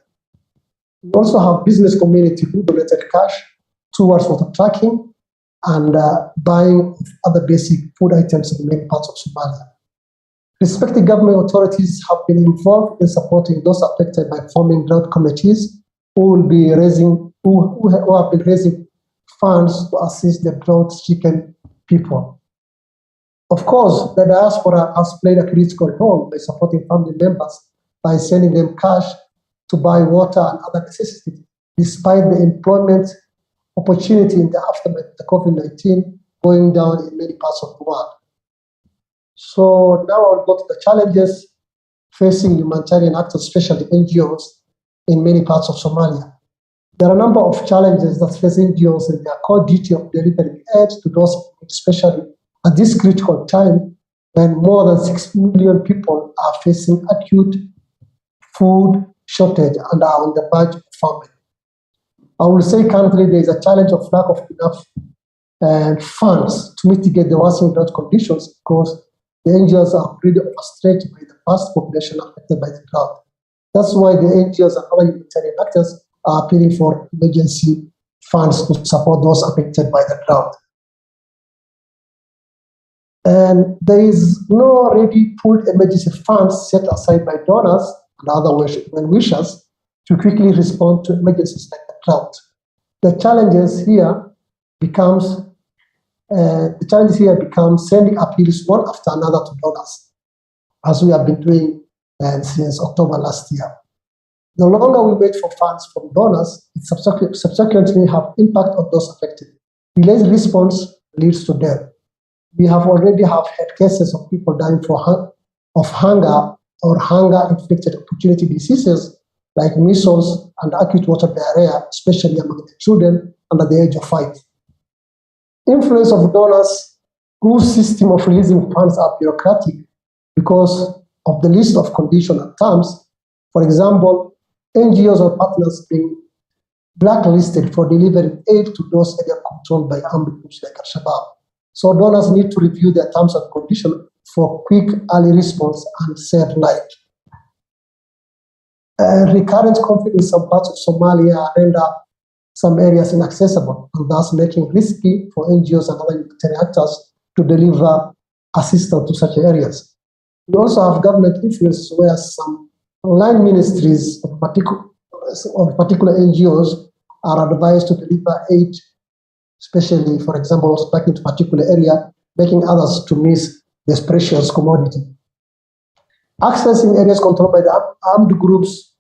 We also have business community who donated cash towards water tracking and buying of other basic food items in many parts of Somalia. Respective government authorities have been involved in supporting those affected by forming drought committees who have been raising funds to assist the drought-stricken people. Of course, the diaspora has played a critical role by supporting family members by sending them cash to buy water and other necessities, despite the employment opportunity in the aftermath of the COVID-19 going down in many parts of the world. So now I'll go to the challenges facing humanitarian actors, especially NGOs, in many parts of Somalia. There are a number of challenges that face NGOs in their core duty of delivering aid to those, especially at this critical time when more than 6 million people are facing acute food shortage and are on the verge of famine. I will say currently there is a challenge of lack of enough funds to mitigate the worsening drought conditions because the NGOs are already overstretched by the vast population affected by the drought. That's why the NGOs and other humanitarian actors are appealing for emergency funds to support those affected by the drought. And there is no already pooled emergency funds set aside by donors and other well-wishers to quickly respond to emergencies like the drought. The challenges here becomes sending appeals one after another to donors, as we have been doing since October last year. The longer we wait for funds from donors, it subsequently have impact on those affected. Delayed response leads to death. We have already had cases of people dying of hunger or hunger-inflicted opportunity diseases like measles and acute water diarrhea, especially among the children under the age of 5. Influence of donors whose system of releasing funds are bureaucratic because of the list of conditions and terms. For example, NGOs or partners being blacklisted for delivering aid to those areas controlled by armed groups like Al-Shabaab. So donors need to review their terms and conditions for quick early response and save lives. Recurrent conflict in some parts of Somalia render some areas inaccessible, and thus making it risky for NGOs and other humanitarian actors to deliver assistance to such areas. We also have government influence where some online ministries of particular NGOs are advised to deliver aid, especially, for example, back into a particular area, making others to miss this precious commodity. Access in areas controlled by the armed groups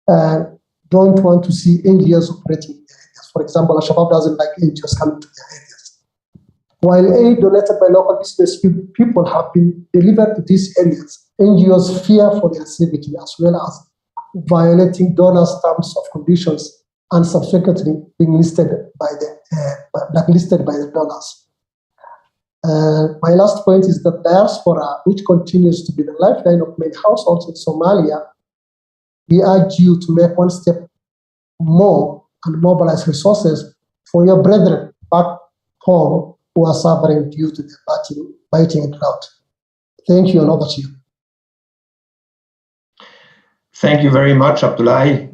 don't want to see NGOs operating in their areas. For example, Al-Shabaab doesn't like NGOs coming to their areas. While aid donated by local business people have been delivered to these areas, NGOs fear for their safety as well as violating donors' terms of conditions and subsequently being blacklisted by the donors. My last point is that diaspora, which continues to be the lifeline of many households in Somalia, we urge you to make one step more and mobilize resources for your brethren back home who are suffering due to the biting drought. Thank you, and over to you. Thank you very much, Abdullahi.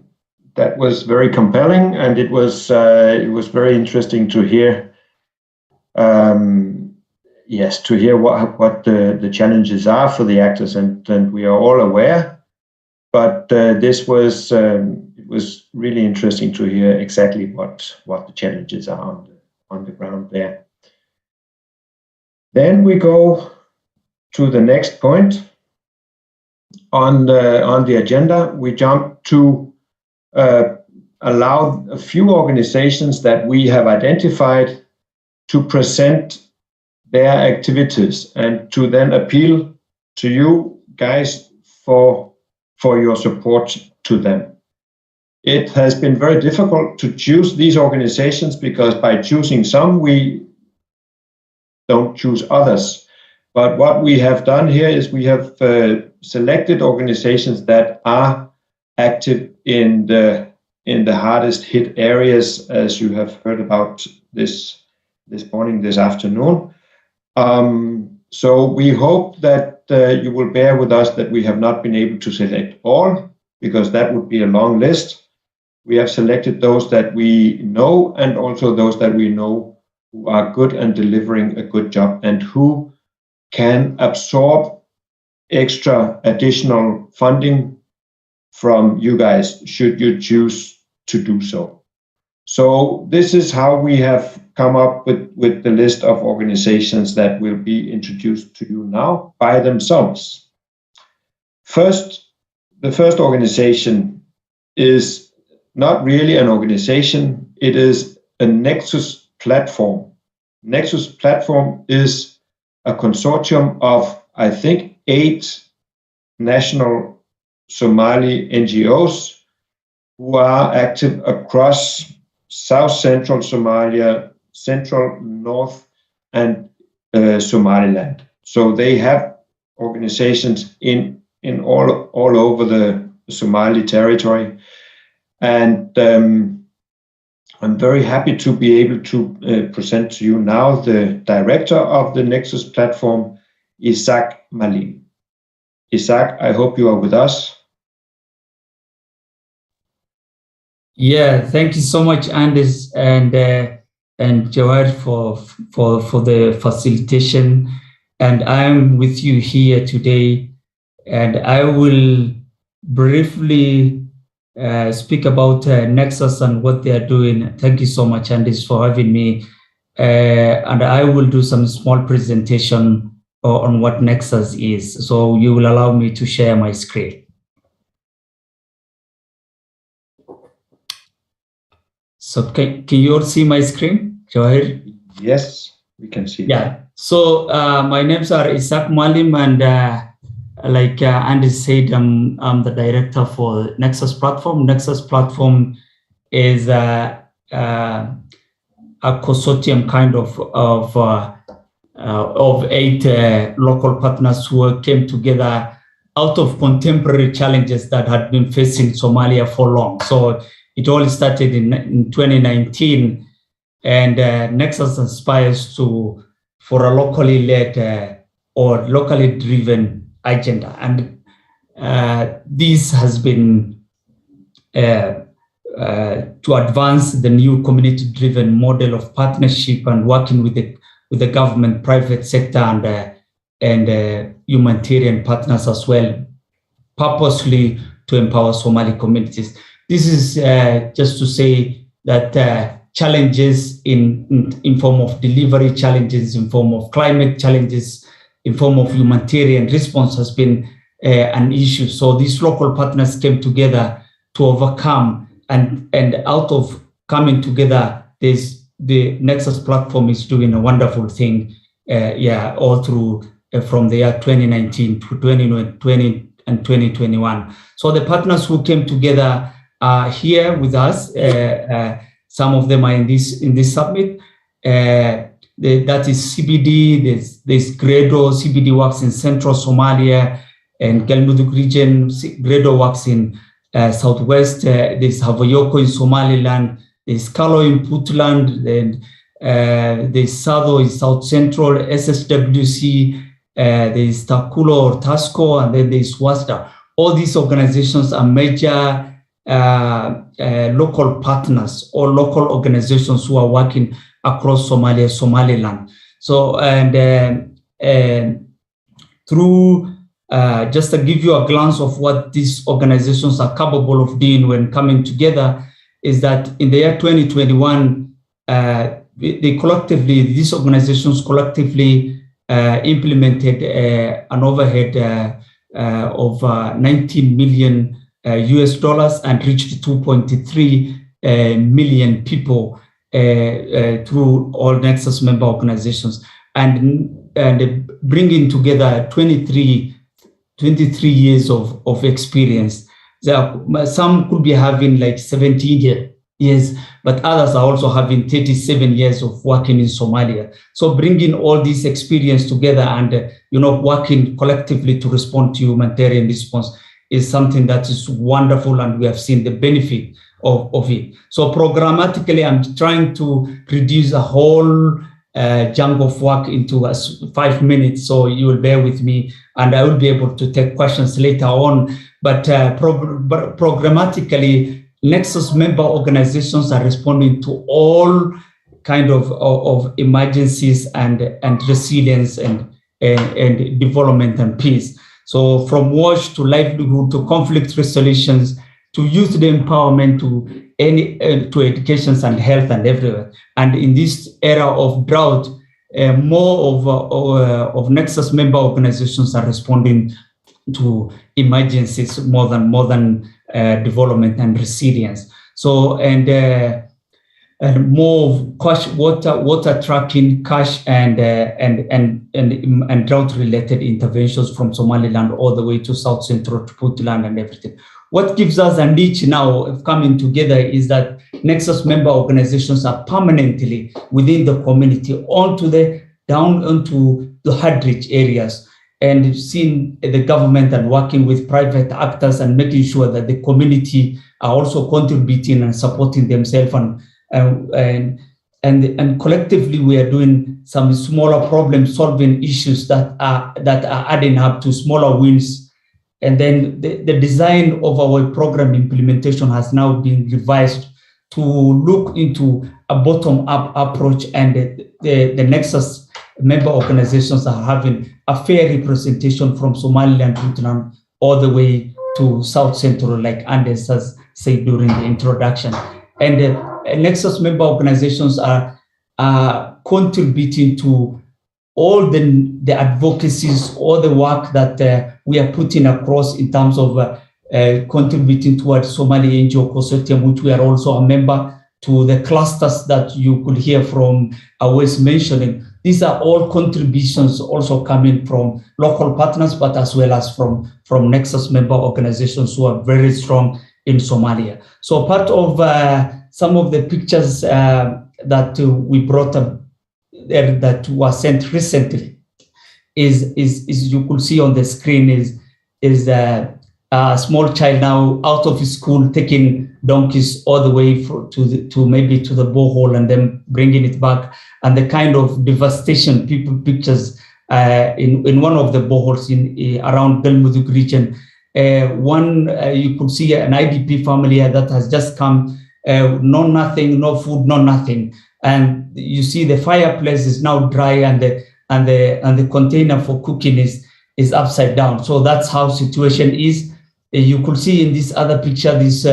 That was very compelling, and it was very interesting to hear. Yes, to hear what the challenges are for the actors, and we are all aware. But this was it was really interesting to hear exactly what the challenges are on the ground there. Then we go to the next point on the agenda. We jump to allow a few organizations that we have identified to present their activities and to then appeal to you guys for your support to them. It has been very difficult to choose these organizations because by choosing some, we don't choose others. But what we have done here is we have selected organizations that are active in the hardest hit areas, as you have heard about this morning, this afternoon. So we hope that you will bear with us that we have not been able to select all, because that would be a long list. We have selected those that we know and also those that we know who are good and delivering a good job, and who can absorb extra additional funding from you guys, should you choose to do so. So this is how we have come up with the list of organizations that will be introduced to you now by themselves. The first organization is not really an organization, it is a Nexus platform. Nexus platform is a consortium of, I think, 8 national Somali NGOs who are active across South Central Somalia, Central, North, and Somaliland. So they have organizations in all over the Somali territory. And I'm very happy to be able to present to you now the director of the Nexus platform, Isaac Malim. Isaac, I hope you are with us. Yeah, thank you so much, Anders and Jawad for the facilitation. And I'm with you here today, and I will briefly speak about Nexus and what they are doing. Thank you so much, Anders, for having me. And I will do some small presentation on what Nexus is. So you will allow me to share my screen. So can you all see my screen, Jawahir? Yes, we can see. Yeah. So my names are Isaac Malim, and like Andy said, I'm the director for Nexus platform. Nexus platform is a consortium kind of 8 local partners who came together out of contemporary challenges that had been facing Somalia for long. So it all started in 2019, and Nexus aspires for a locally led or locally driven agenda. And this has been to advance the new community-driven model of partnership and working with the government, private sector, and humanitarian partners as well, purposely to empower Somali communities. This is just to say that challenges in form of delivery challenges, in form of climate challenges, in form of humanitarian response has been an issue. So these local partners came together to overcome, and out of coming together, the Nexus platform is doing a wonderful thing, all through from the year 2019 to 2020 and 2021. So the partners who came together are here with us. Some of them are in this summit. That is CBD. There's Gredo. CBD works in Central Somalia and Galmudug region. Gredo works in Southwest. There's Havayoko in Somaliland. There's Kalo in Puntland. And there's Sado in South Central. SSWC. There's Takulo or Tasco, and then there's WASDA. All these organizations are major local partners or local organizations who are working across Somalia, Somaliland. So, and through just to give you a glance of what these organizations are capable of doing when coming together, is that in the year 2021, these organizations collectively implemented an overhead of 19 million US dollars and reached 2.3 million people through all Nexus member organizations, and bringing together 23 years of experience. Some could be having like 17 years, but others are also having 37 years of working in Somalia. So bringing all this experience together and working collectively to respond to humanitarian response is something that is wonderful, and we have seen the benefit of it. So programmatically, I'm trying to reduce a whole chunk of work into 5 minutes, so you will bear with me, and I will be able to take questions later on. But programmatically, Nexus member organizations are responding to all kind of emergencies and resilience and development and peace. So from WASH to livelihood to conflict resolutions to youth empowerment to education and health and everywhere. And in this era of drought, more of Nexus member organizations are responding to emergencies more than development and resilience. So and more cash, water tracking, cash and drought-related interventions from Somaliland all the way to South Central, to Puntland and everything. What gives us a niche now of coming together is that Nexus member organizations are permanently within the community down onto the hard-rich areas, and seeing the government and working with private actors and making sure that the community are also contributing and supporting themselves, and collectively we are doing some smaller problem-solving issues that are adding up to smaller wins. And then the design of our program implementation has now been revised to look into a bottom-up approach, and the Nexus member organizations are having a fair representation from Somaliland, Puntland, all the way to South Central, like Anders has said during the introduction. And Nexus member organizations are contributing to all the advocacies, all the work that we are putting across in terms of contributing towards Somaliango Consortium, which we are also a member, to the clusters that you could hear from always mentioning. These are all contributions also coming from local partners, but as well as from Nexus member organizations who are very strong in Somalia. So part of some of the pictures that we brought up there that were sent recently is you could see on the screen is a small child now out of school taking donkeys all the way to maybe to the borehole and then bringing it back, and the kind of devastation pictures in one of the boreholes in around Belmudug region. You could see an IDP family that has just come, nothing, no food, no nothing, and you see the fireplace is now dry, and the container for cooking is upside down. So that's how situation is. You could see in this other picture, this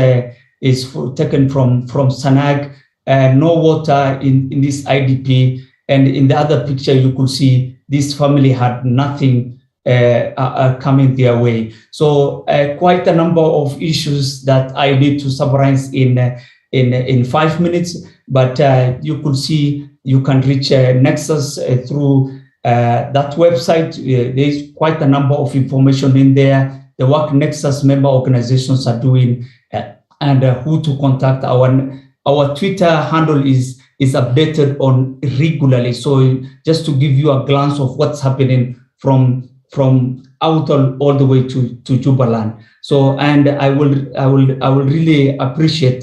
is taken from Sanag, no water in this IDP, and in the other picture you could see this family had nothing coming their way. So quite a number of issues that I need to summarize in 5 minutes, but you could see you can reach Nexus through that website. There's quite a number of information in there, the work Nexus member organizations are doing, and who to contact. Our Twitter handle is updated on regularly. So just to give you a glance of what's happening from Outer all the way to Jubaland. So, and I will really appreciate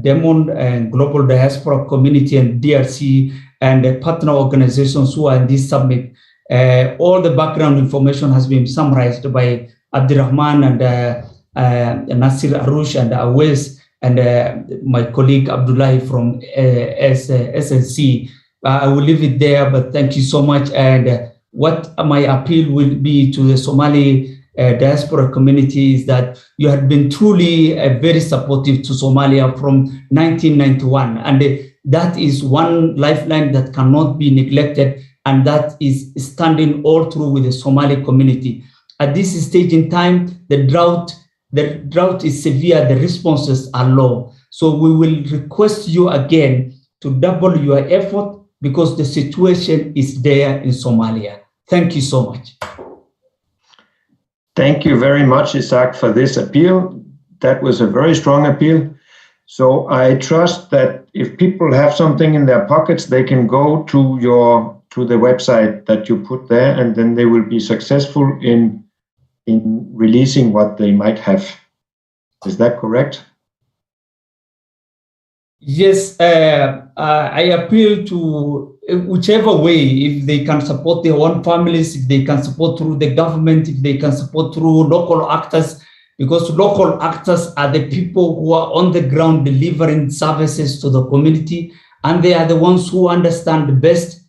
Demon and Global Diaspora Community and DRC and partner organizations who are in this summit. All the background information has been summarized by Abdirahman and Nasir Arush and Awes and my colleague Abdullahi from SNC. I will leave it there, but thank you so much. And what my appeal will be to the Somali diaspora community is that you have been truly very supportive to Somalia from 1991. And that is one lifeline that cannot be neglected, and that is standing all through with the Somali community. At this stage in time, the drought is severe, the responses are low. So we will request you again to double your effort, because the situation is there in Somalia. Thank you so much. Thank you very much, Isaac, for this appeal. That was a very strong appeal. So I trust that if people have something in their pockets, they can go to the website that you put there, and then they will be successful in releasing what they might have. Is that correct? Yes, I appeal to whichever way, if they can support their own families, if they can support through the government, if they can support through local actors, because local actors are the people who are on the ground delivering services to the community, and they are the ones who understand the best.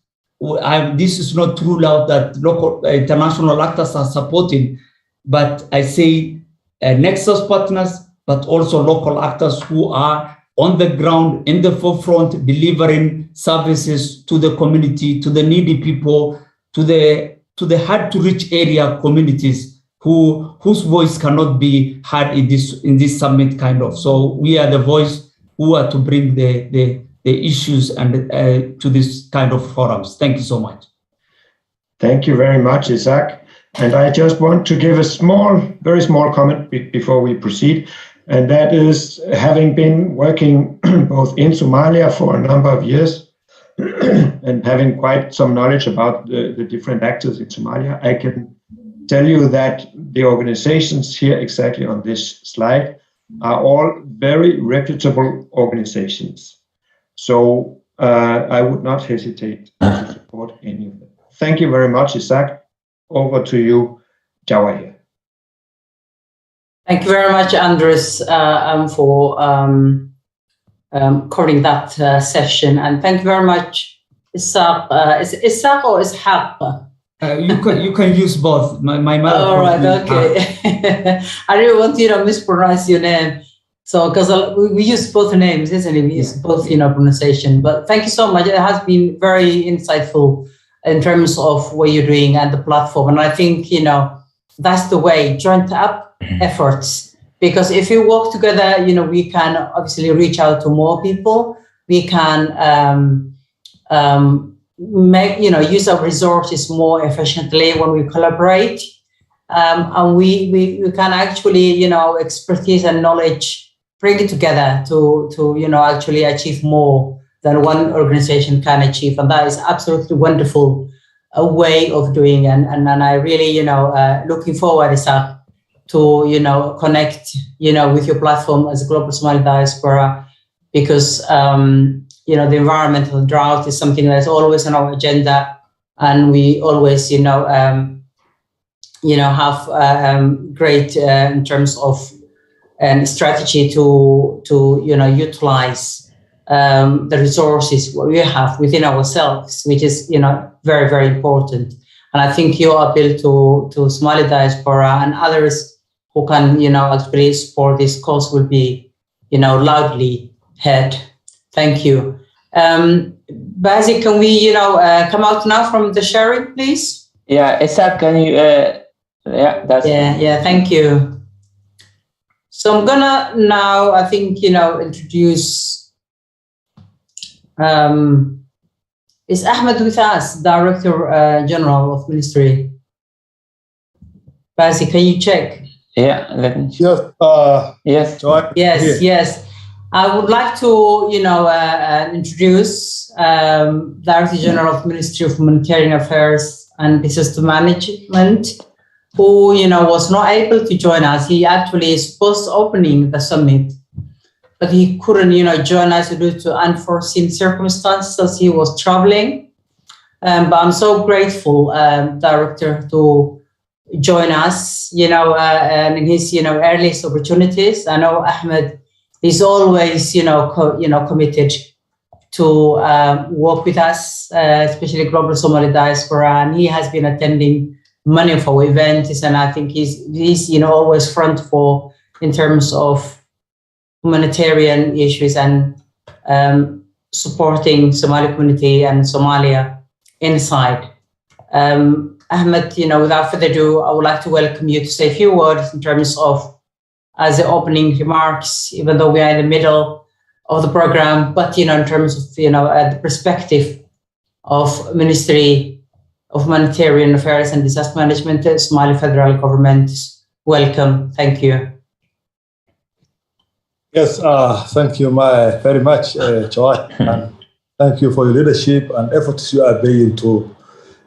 This is not to rule out that local international actors are supporting, but I say Nexus partners, but also local actors who are on the ground, in the forefront, delivering services to the community, to the needy people, to the hard-to-reach area communities whose voice cannot be heard in this summit, kind of. So we are the voice who are to bring the issues and to this kind of forums. Thank you so much. Thank you very much, Isaac. And I just want to give a very small comment before we proceed. And that is, having been working both in Somalia for a number of years and having quite some knowledge about the different actors in Somalia, I can tell you that the organizations here exactly on this slide are all very reputable organizations. So I would not hesitate to support any of them. Thank you very much, Isaac. Over to you, Jawahir. Thank you very much, Andres, for covering that session. And thank you very much, Isaac. Is Isaac or Ishaq? You can use both. My mother. All right, okay. I really want you to mispronounce your name. So, because we use both names, isn't it? We use both, pronunciation. But thank you so much. It has been very insightful in terms of what you're doing and the platform. And I think, that's the way, joint up efforts. Because if we work together, we can obviously reach out to more people. We can use our resources more efficiently when we collaborate. And we can actually, expertise and knowledge, bring it together to actually achieve more than one organization can achieve. And that is absolutely wonderful way of doing. And I really, looking forward, Isaac, to, connect, with your platform as a global Somali diaspora, because, the environmental drought is something that's always on our agenda. And we always, have great in terms of strategy to utilize the resources we have within ourselves, which is, very, very important. And I think your appeal to Somali diaspora and others who can, actually support this cause will be, loudly heard. Thank you. Basil, can we, come out now from the sharing, please? Yeah, Isaac, can you, thank you. So I'm gonna now, I think, introduce, is Ahmed with us, Director General of Ministry? Basil, can you check? Yeah, let me check. Yes. Yes. Yes. I would like to, introduce Director General of Ministry of Humanitarian Affairs and Disaster Management, who, was not able to join us. He actually is post-opening the summit, but he couldn't, join us due to unforeseen circumstances as he was traveling. But I'm so grateful, Director, to join us, and in his, earliest opportunities. I know Ahmed is always, committed to work with us, especially Global Somali Diaspora, and he has been attending many of our events, and I think he's always front for in terms of humanitarian issues and supporting Somali community and Somalia inside. Ahmed, without further ado, I would like to welcome you to say a few words in terms of as the opening remarks, even though we are in the middle of the program, but in terms of the perspective of Ministry of Humanitarian Affairs and Disaster Management, Somali Federal Government. Welcome. Thank you. Yes, thank you very much, Jawad, and thank you for your leadership and efforts you are paying to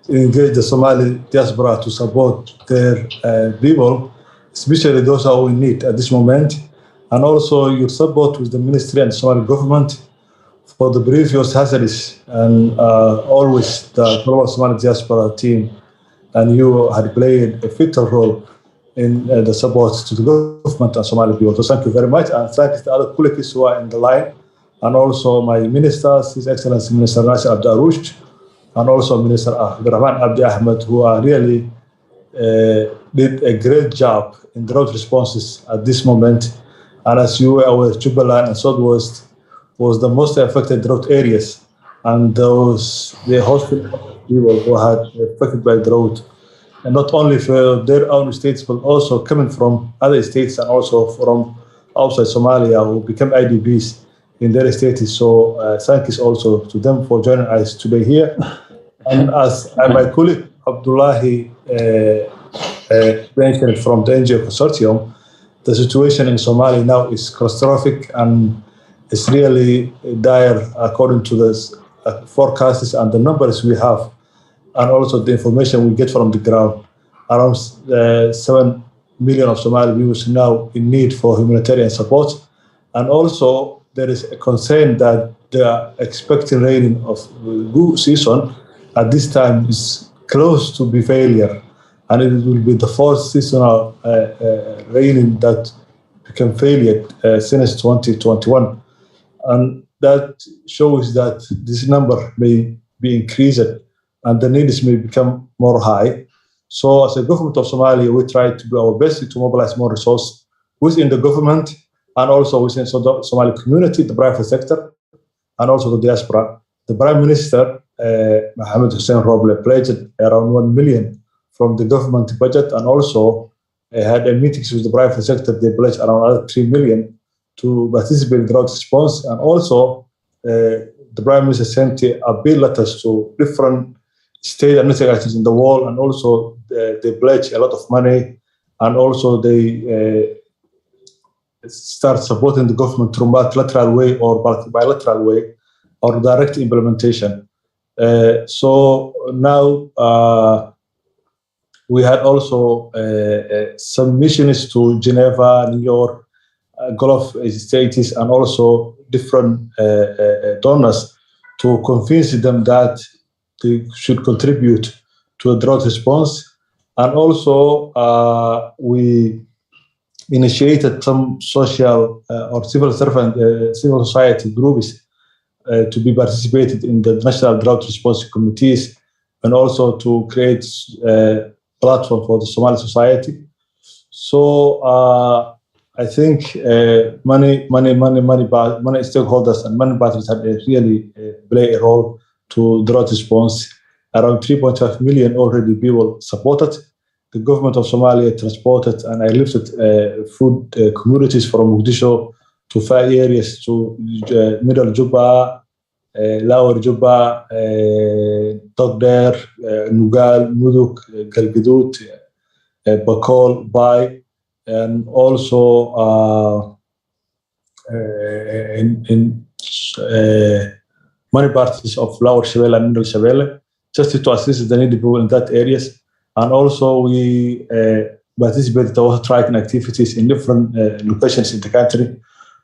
engage the Somali diaspora to support their people, especially those who are in need at this moment, and also your support with the ministry and Somali government for the previous hazards and always the global Somali diaspora team, and you had played a vital role in the support to the government and Somali people. So thank you very much, and thank the other colleagues who are in the line and also my ministers, His Excellency Minister Nasir Abdi Arush, and also Minister Abdurrahman Abdi Ahmed, who are really did a great job in drought responses at this moment. And as you were aware, Jubaland and Southwest was the most affected drought areas, and the hospital people who had affected by drought, and not only for their own states, but also coming from other states and also from outside Somalia who become IDPs in their states. So thank you also to them for joining us today here. And as my colleague Abdullahi mentioned from the NGO Consortium, the situation in Somalia now is catastrophic and it's really dire according to the forecasts and the numbers we have, and also the information we get from the ground. Around 7 million of Somali people now in need for humanitarian support. And also there is a concern that the expected rain of good season at this time is close to be failure. And it will be the fourth seasonal raining that became failure since 2021. And that shows that this number may be increased and the needs may become more high. So as a government of Somalia, we try to do our best to mobilize more resources within the government and also within the Somali community, the private sector, and also the diaspora. The Prime Minister, Mohamed Hussein Roble, pledged around 1 million from the government budget, and also had a meetings with the private sector. They pledged around 3 million to participate in drought response. And also the Prime Minister sent a bill letters to different state administrations in the world, and also they pledge a lot of money, and also they start supporting the government through multilateral way or bilateral way or direct implementation. So now we had also some missions to Geneva, New York, Gulf states, and also different donors to convince them that they should contribute to a drought response. And also we initiated some social or civil society groups to be participated in the national drought response committees, and also to create a platform for the Somali society. So I think many stakeholders and many parties have really play a role to drought response. Around 3.5 million already people supported. The government of Somalia transported and I lifted food commodities from Mogadishu to 5 areas, to Middle Juba, Lower Juba, Togder, Nugal, Muduk, Galgaduud, Bakol, Bai, and also in many parts of Lower Shabelle and Middle Shabelle, just to assist the needy people in that areas. And also we participated in water tracking activities in different locations in the country.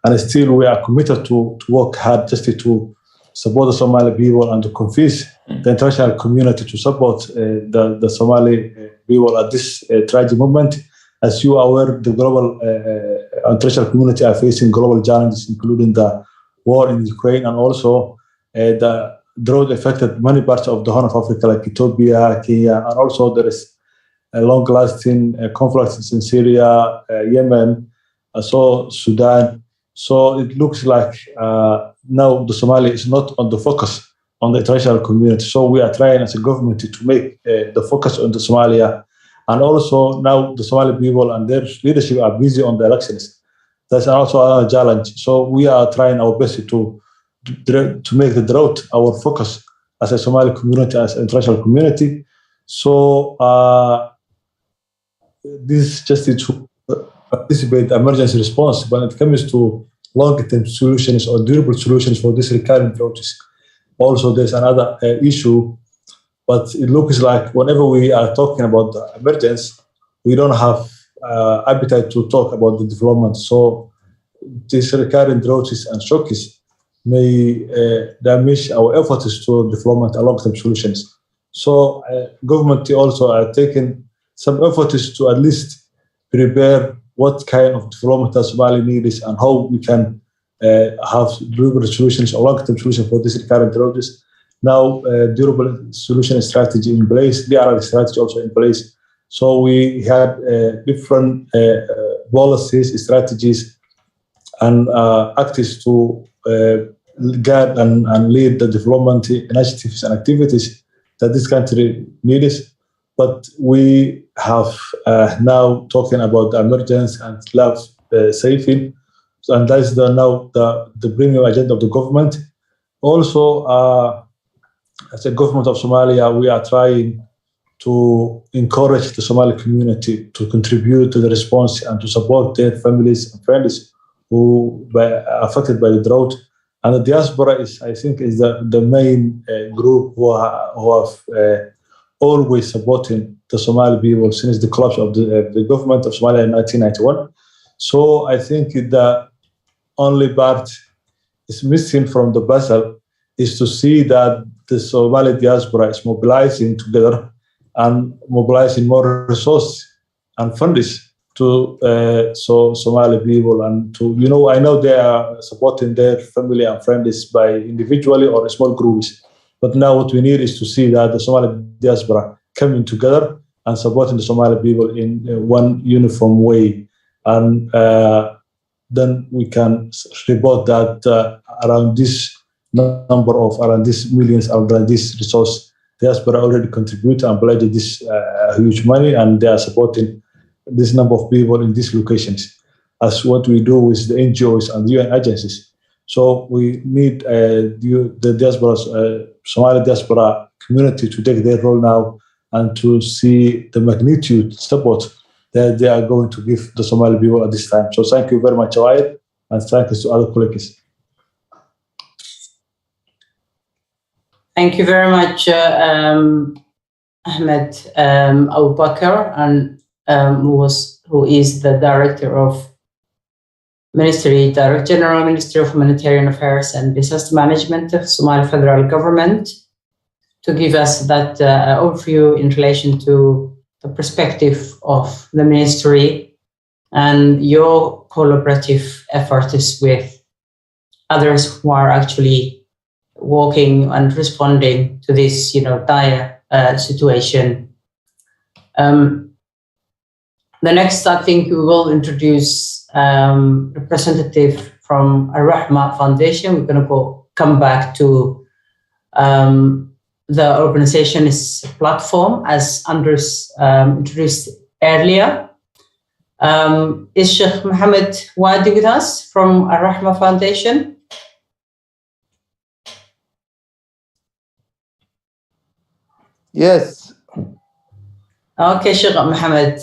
And still we are committed to work hard just to support the Somali people and to convince the international community to support the Somali people at this tragic moment. As you are aware, the global international community are facing global challenges, including the war in Ukraine, and also the drought affected many parts of the Horn of Africa, like Ethiopia, Kenya, and also there is a long-lasting conflicts in Syria, Yemen, so Sudan. So it looks like now the Somali is not on the focus on the international community. So we are trying as a government to make the focus on the Somalia. And also now the Somali people and their leadership are busy on the elections. That's also a challenge. So we are trying our best to make the drought our focus as a Somali community, as an international community. So this is just to participate emergency response when it comes to long-term solutions or durable solutions for this recurrent droughts. Also, there's another issue, but it looks like whenever we are talking about the emergency, we don't have appetite to talk about the development. So these recurrent droughts and shocks may damage our efforts to development and long-term solutions. So government also are taking some efforts to at least prepare what kind of development that Somali needs and how we can have durable solutions or long-term solution for this current challenges. Now, durable solution strategy in place, DRR strategy also in place. So we had different policies, strategies, and activities to guide and lead the development initiatives and activities that this country needs. But we have now talking about the emergence and life saving. So, and that is now the premium agenda of the government. Also, as a government of Somalia, we are trying to encourage the Somali community to contribute to the response and to support their families and friends who were affected by the drought. And the diaspora is, I think, is the main group who have always supporting the Somali people since the collapse of the government of Somalia in 1991. So I think the only part is missing from the puzzle is to see that the Somali diaspora is mobilizing together and mobilizing more resources and funds to Somali people, and to, you know, I know they are supporting their family and friends by individually or small groups, but now what we need is to see that the Somali diaspora coming together and supporting the Somali people in one uniform way, and then we can report that around this number of around these millions, around this resource, diaspora already contribute and pledged this huge money, and they are supporting this number of people in these locations, as what we do with the NGOs and the UN agencies. So we need the diaspora, Somali diaspora community to take their role now and to see the magnitude support that they are going to give the Somali people at this time. So thank you very much, Awad, and thank you to other colleagues. Thank you very much, Ahmed Abu Bakr, and who is the director of General Ministry of Humanitarian Affairs and Disaster Management of Somali Federal Government, to give us that overview in relation to the perspective of the ministry and your collaborative efforts with others who are actually working and responding to this, dire situation. The next, I think, we will introduce representative from Ar-Rahma Foundation. We're going to come back to the organization's platform, as Anders introduced earlier. Is Sheikh Mohammed Wadi with us from Ar-Rahma Foundation? Yes. Okay, Sheikh Mohammed.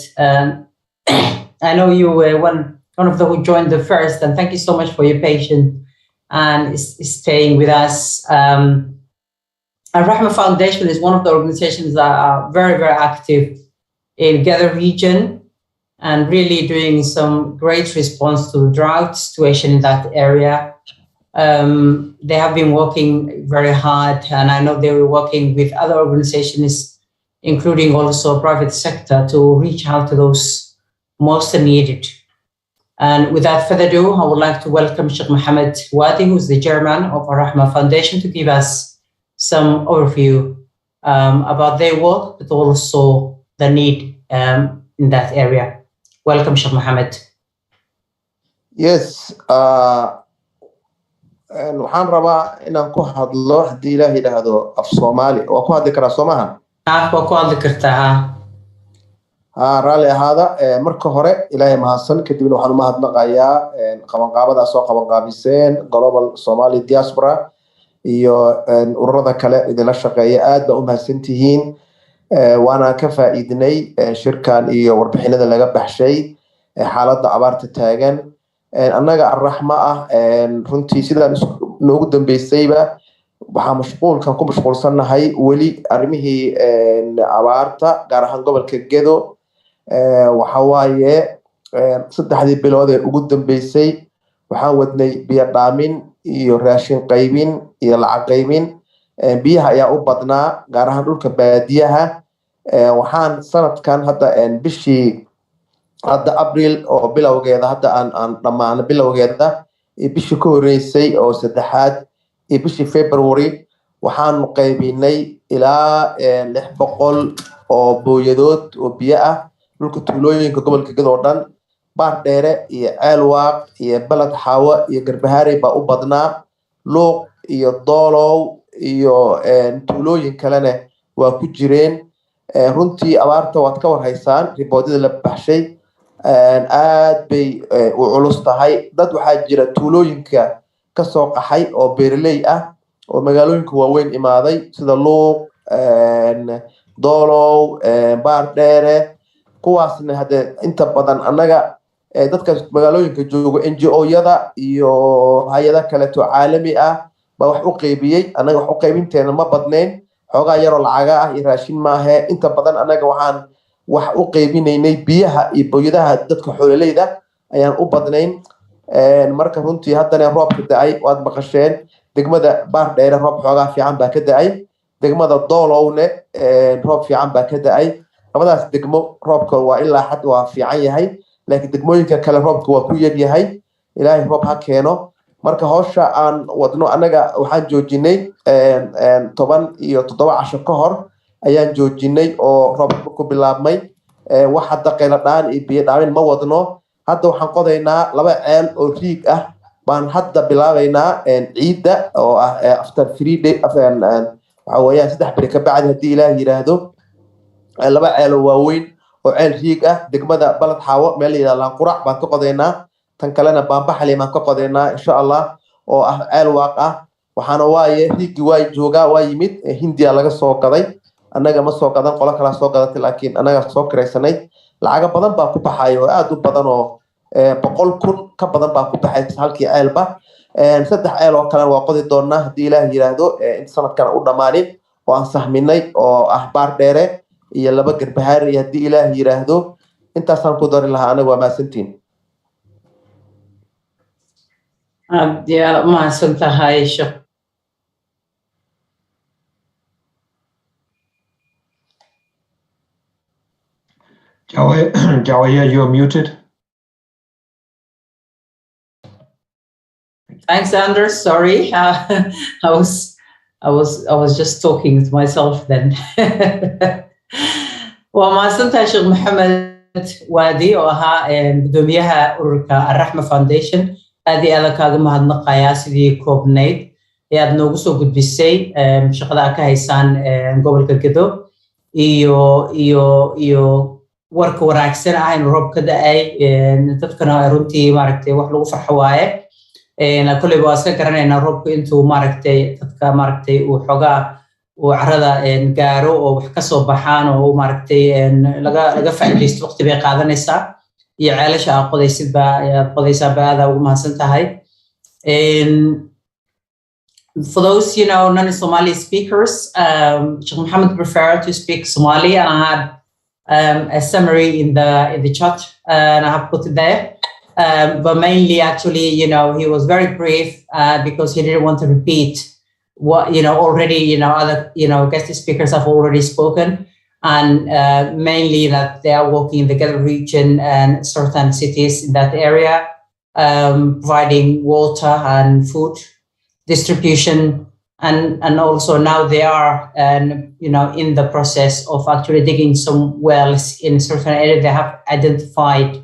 I know you were one of the who joined the first, and thank you so much for your patience and staying with us. Ar-Rahma Foundation is one of the organizations that are very, very active in Gaza region and really doing some great response to the drought situation in that area. They have been working very hard, and I know they were working with other organizations, including also private sector, to reach out to those most needed. And without further ado, I would like to welcome Sheikh Mohammed Wadi, who's the chairman of Ar-Rahma Foundation, to give us some overview about their work, but also the need in that area. Welcome, Sheikh Mohammed. Yes. waxaan rabaa inaan ku hadlo haddii Ilaahay yidhaahdo af Soomaali. Waa ku hadli karaa Soomaha? Waa ku hadli kartaa. Raalli ahaada. Marka hore Ilaahay mahadsan, kadibna waxaan u mahadnaqayaa qabanqaabada soo qabanqaabiseen Global Somali Diaspora iyo ururada kale idinla shaqeeya. Aad baa u mahadsantihiin. Waana ka faa'iidnay shirkan iyo warbixinada laga baxshay xaaladda abaarta taagan. Annaga Ar-Rahma runtii sidaan noogu dambeysayba waxaan ku mashquulsannahay weli arrimihii abaarta, gaar ahaan gobolka Gedo. Waxa waaye 3 bilood ee ugu dambeysay waxaan wadnay biyo dhaamin iyo raashin qaybin iyo lacag qaybin. Biyaha ayaa u badnaa, gaar ahaan dhulka baadiyaha. Waxaan sanadkan hadda bishii hadda April oo bilowgeeda hadda aan dhammaan bilowgeeda bishii ka horeysay oo saddexaad iyo bishii February waxaanu qaybinay ilaa 600 oo booyadood oo biyo ah dhulka tuulooyinka gobolka Gedo oo dhan baar dheere iyo ceelwaaq iyo balad xaawo iyo garbahaare baa u badnaa luuq iyo doolow iyo tuulooyin kalena waa ku jireen runtii abaarta waad ka warhaysaan riboodada la baxshay aad bay u culus tahay dad waxaa jira tuulooyinka ka soo qaxay oo beeraley ah oo magaalooyinka waaweyn imaaday sida luuq doolow baar dheere kuwaasna hadda inta badan annaga dadka magaalooyinka joogo NGO-yada iyo hay'ada kale oo caalami ah ba wax u qaybiyay annaga wax u qaybinteena ma badnayn xoogaa yaroo lacaga ah iyo raashin maahe inta badan annaga waxaan wax u qaybinaynay biyaha iyo booyadaha dadka xoololeyda ayaan u badnayn marka runtii haddana roobka da'ay waad maqasheen degmada baar dheere roob xoogaa fiican baa ka da'ay degmada doolowne roob fiican baa ka da'ay labadaas degmo roobka waa ilaa xad waa fiican yahay laakiin degmooyinka kale roobka waa ku yar yahay ilaahay roob ha keeno marka hawsha aan wadno annaga waxaan joojinay 17 casho ka hor ayaan joojinay oo roobku ku bilaabmay wax hadda qayla dhaan iyo biyo dhaamin ma wadno hadda waxaan qodaynaa 2 ceel oo riig ah baan hadda bilaabaynaa ciidda oo ah after 3 days waxa weeyaan 3 bari ka bacdi haddii ilaahay yiraahdo 2 ceel oo waaweyn oo ceel riig ah degmada balad xaawo meel yiraahdo qurac baan ka qodaynaa tan kalena baanbaxali baan ka qodaynaa insha Allah oo ah ceel waaq ah waxaana waaye riigi way joogaa waa yimid Hindiya laga soo gaday annaga ma soo gadan qolo kala soo gadatay laakiin annaga soo kiraysanay lacaga badan baa ku baxay oo aad u badan oo 100,000 ka badan baa ku baxay halkii ceelba 3 ceel oo kale waa qodi doonaa haddii ilaahay yiraahdo in sanadkan u dhamaanin oo aan sahminay oo ah baar dheere iyo 2 garbahaare iyo haddii ilaahay yiraahdo intaasaan ku dari lahaa anaga waa maasantiin يا ما سنتها يشق Jawahir, you're muted. Thanks, Anders. Sorry, I was just talking to myself then. وما سنتها شيخ محمد وادي وها بدوميها أوركا الرحمة فاونديشن هذه أنا كاغا مهدنقايا سيدي كوبنيد ayaad noogu soo gudbisay shaqada ka haysaan gobolka Gedo iyo warka wanaagsan ah in roob ka da'ay dadkana runtii maaragtay wax lagu farxo waaye kulli waa iska garanaynaa roobku intuu maaragtay dadka maaragtay uu xogaa uu carrada gaaro oo wax ka soo baxaan oo maaragtay laga faa'iideysto waqti bay qaadanaysaa iyo ceelasha qodaysid baa qodaysaa baada ugu mahadsan tahay for those non-Somali speakers Sheikh Mohammed preferred to speak Somali and I had a summary in the chat and I have put it there but mainly actually he was very brief because he didn't want to repeat what already other guest speakers have already spoken and mainly that they are working in the Gedo region and certain cities in that area, providing water and food distribution, and also now they are in the process of actually digging some wells in certain areas. They have identified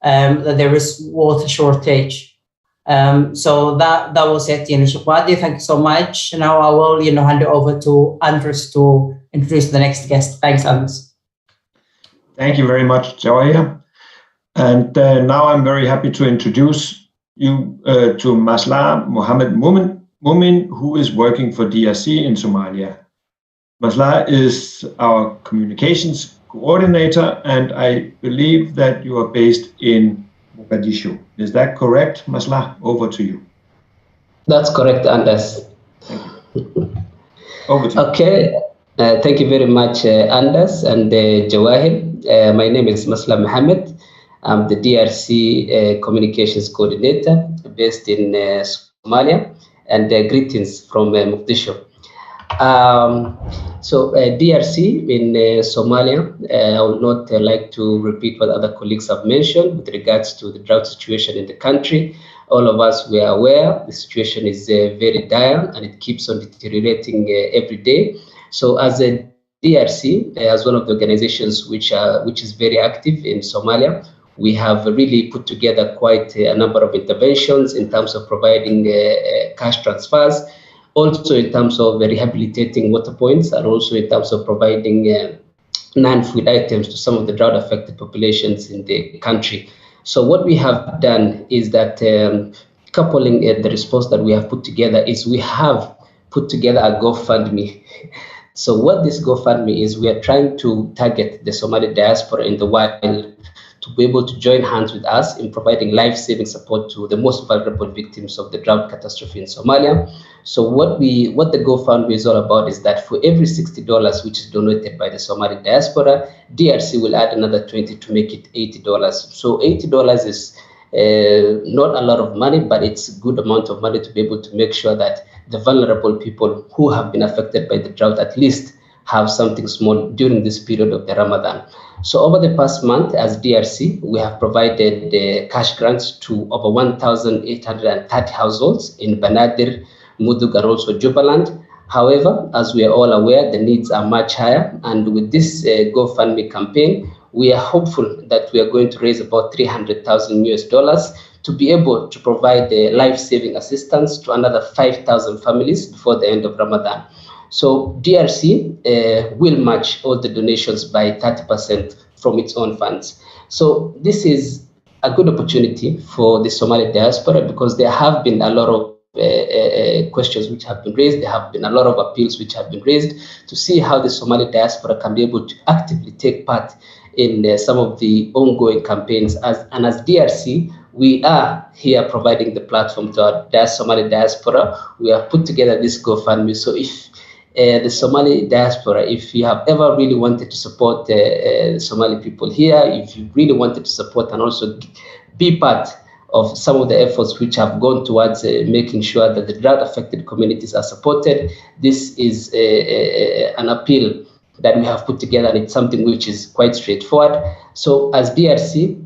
that there is water shortage. So that was it, Shukmadi. Thank you so much. Now I will hand it over to Andres to introduce the next guest. Thanks, Andres. Thank you very much, Jawahir. And now I'm very happy to introduce you to Masla Mohammed Mumin, who is working for DRC in Somalia. Masla is our communications coordinator, and I believe that you are based in Mogadishu. Is that correct, Masla? Over to you. That's correct, Anders. Thank you. Over to you. Okay. Thank you very much, Anders and Jawahir. My name is Masla Mohammed. I'm the DRC communications coordinator based in Somalia, and greetings from Mogadishu. So DRC in Somalia, I would not like to repeat what other colleagues have mentioned with regards to the drought situation in the country. all of us were aware the situation is very dire and it keeps on deteriorating every day. So as a DRC, as one of the organizations which is very active in Somalia, we have really put together quite a number of interventions in terms of providing cash transfers, also in terms of rehabilitating water points, and also in terms of providing non-food items to some of the drought-affected populations in the country. So what we have done is that coupling the response that we have put together is we have put together a GoFundMe. So what this GoFundMe is, we are trying to target the Somali diaspora in the wild to be able to join hands with us in providing life-saving support to the most vulnerable victims of the drought catastrophe in Somalia. So what the GoFundMe is all about is that for every $60 which is donated by the Somali diaspora, DRC will add another 20 to make it $80. So $80 is not a lot of money, but it's a good amount of money to be able to make sure that the vulnerable people who have been affected by the drought at least have something small during this period of the Ramadan. So over the past month as DRC, we have provided cash grants to over 1,830 households in Banadir, Mudug, and also Jubaland. However, as we are all aware, the needs are much higher. And with this GoFundMe campaign, we are hopeful that we are going to raise about $300,000 to be able to provide life-saving assistance to another 5,000 families before the end of Ramadan. So DRC will match all the donations by 30% from its own funds. So this is a good opportunity for the Somali diaspora because there have been a lot of questions which have been raised. There have been a lot of appeals which have been raised to see how the Somali diaspora can be able to actively take part in some of the ongoing campaigns. As DRC, we are here providing the platform to our Somali diaspora. We have put together this GoFundMe. So if the Somali diaspora, if you have ever really wanted to support the Somali people here, if you really wanted to support and also be part of some of the efforts which have gone towards making sure that the drought-affected communities are supported, this is an appeal that we have put together, and it's something which is quite straightforward. So as DRC,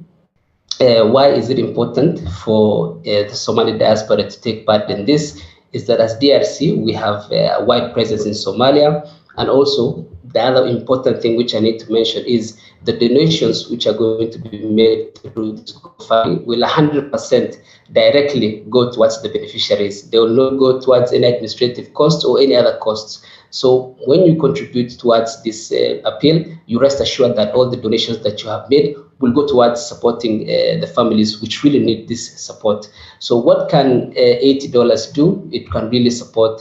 why is it important for the Somali diaspora to take part in this? Is that as DRC, we have a wide presence in Somalia. And also, the other important thing which I need to mention is the donations which are going to be made through this GoFundMe will 100% directly go towards the beneficiaries. They will not go towards any administrative costs or any other costs. So when you contribute towards this appeal, you rest assured that all the donations that you have made will go towards supporting the families which really need this support. So what can $80 do? It can really support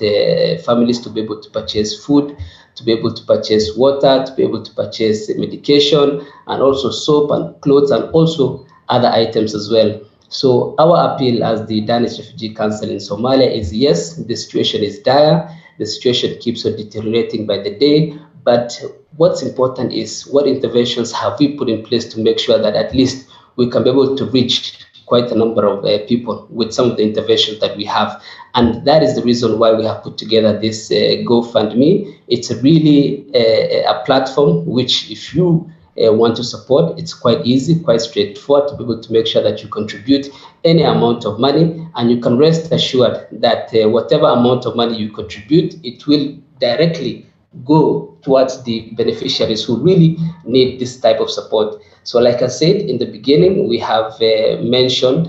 families to be able to purchase food, to be able to purchase water, to be able to purchase medication, and also soap and clothes, and also other items as well. So our appeal as the Danish Refugee Council in Somalia is, yes, the situation is dire. The situation keeps on deteriorating by the day. But what's important is what interventions have we put in place to make sure that at least we can be able to reach quite a number of people with some of the interventions that we have. And that is the reason why we have put together this GoFundMe. It's really a platform which, if you want to support, it's quite easy, quite straightforward to be able to make sure that you contribute any amount of money, and you can rest assured that whatever amount of money you contribute, it will directly go towards the beneficiaries who really need this type of support. So like I said in the beginning, we have mentioned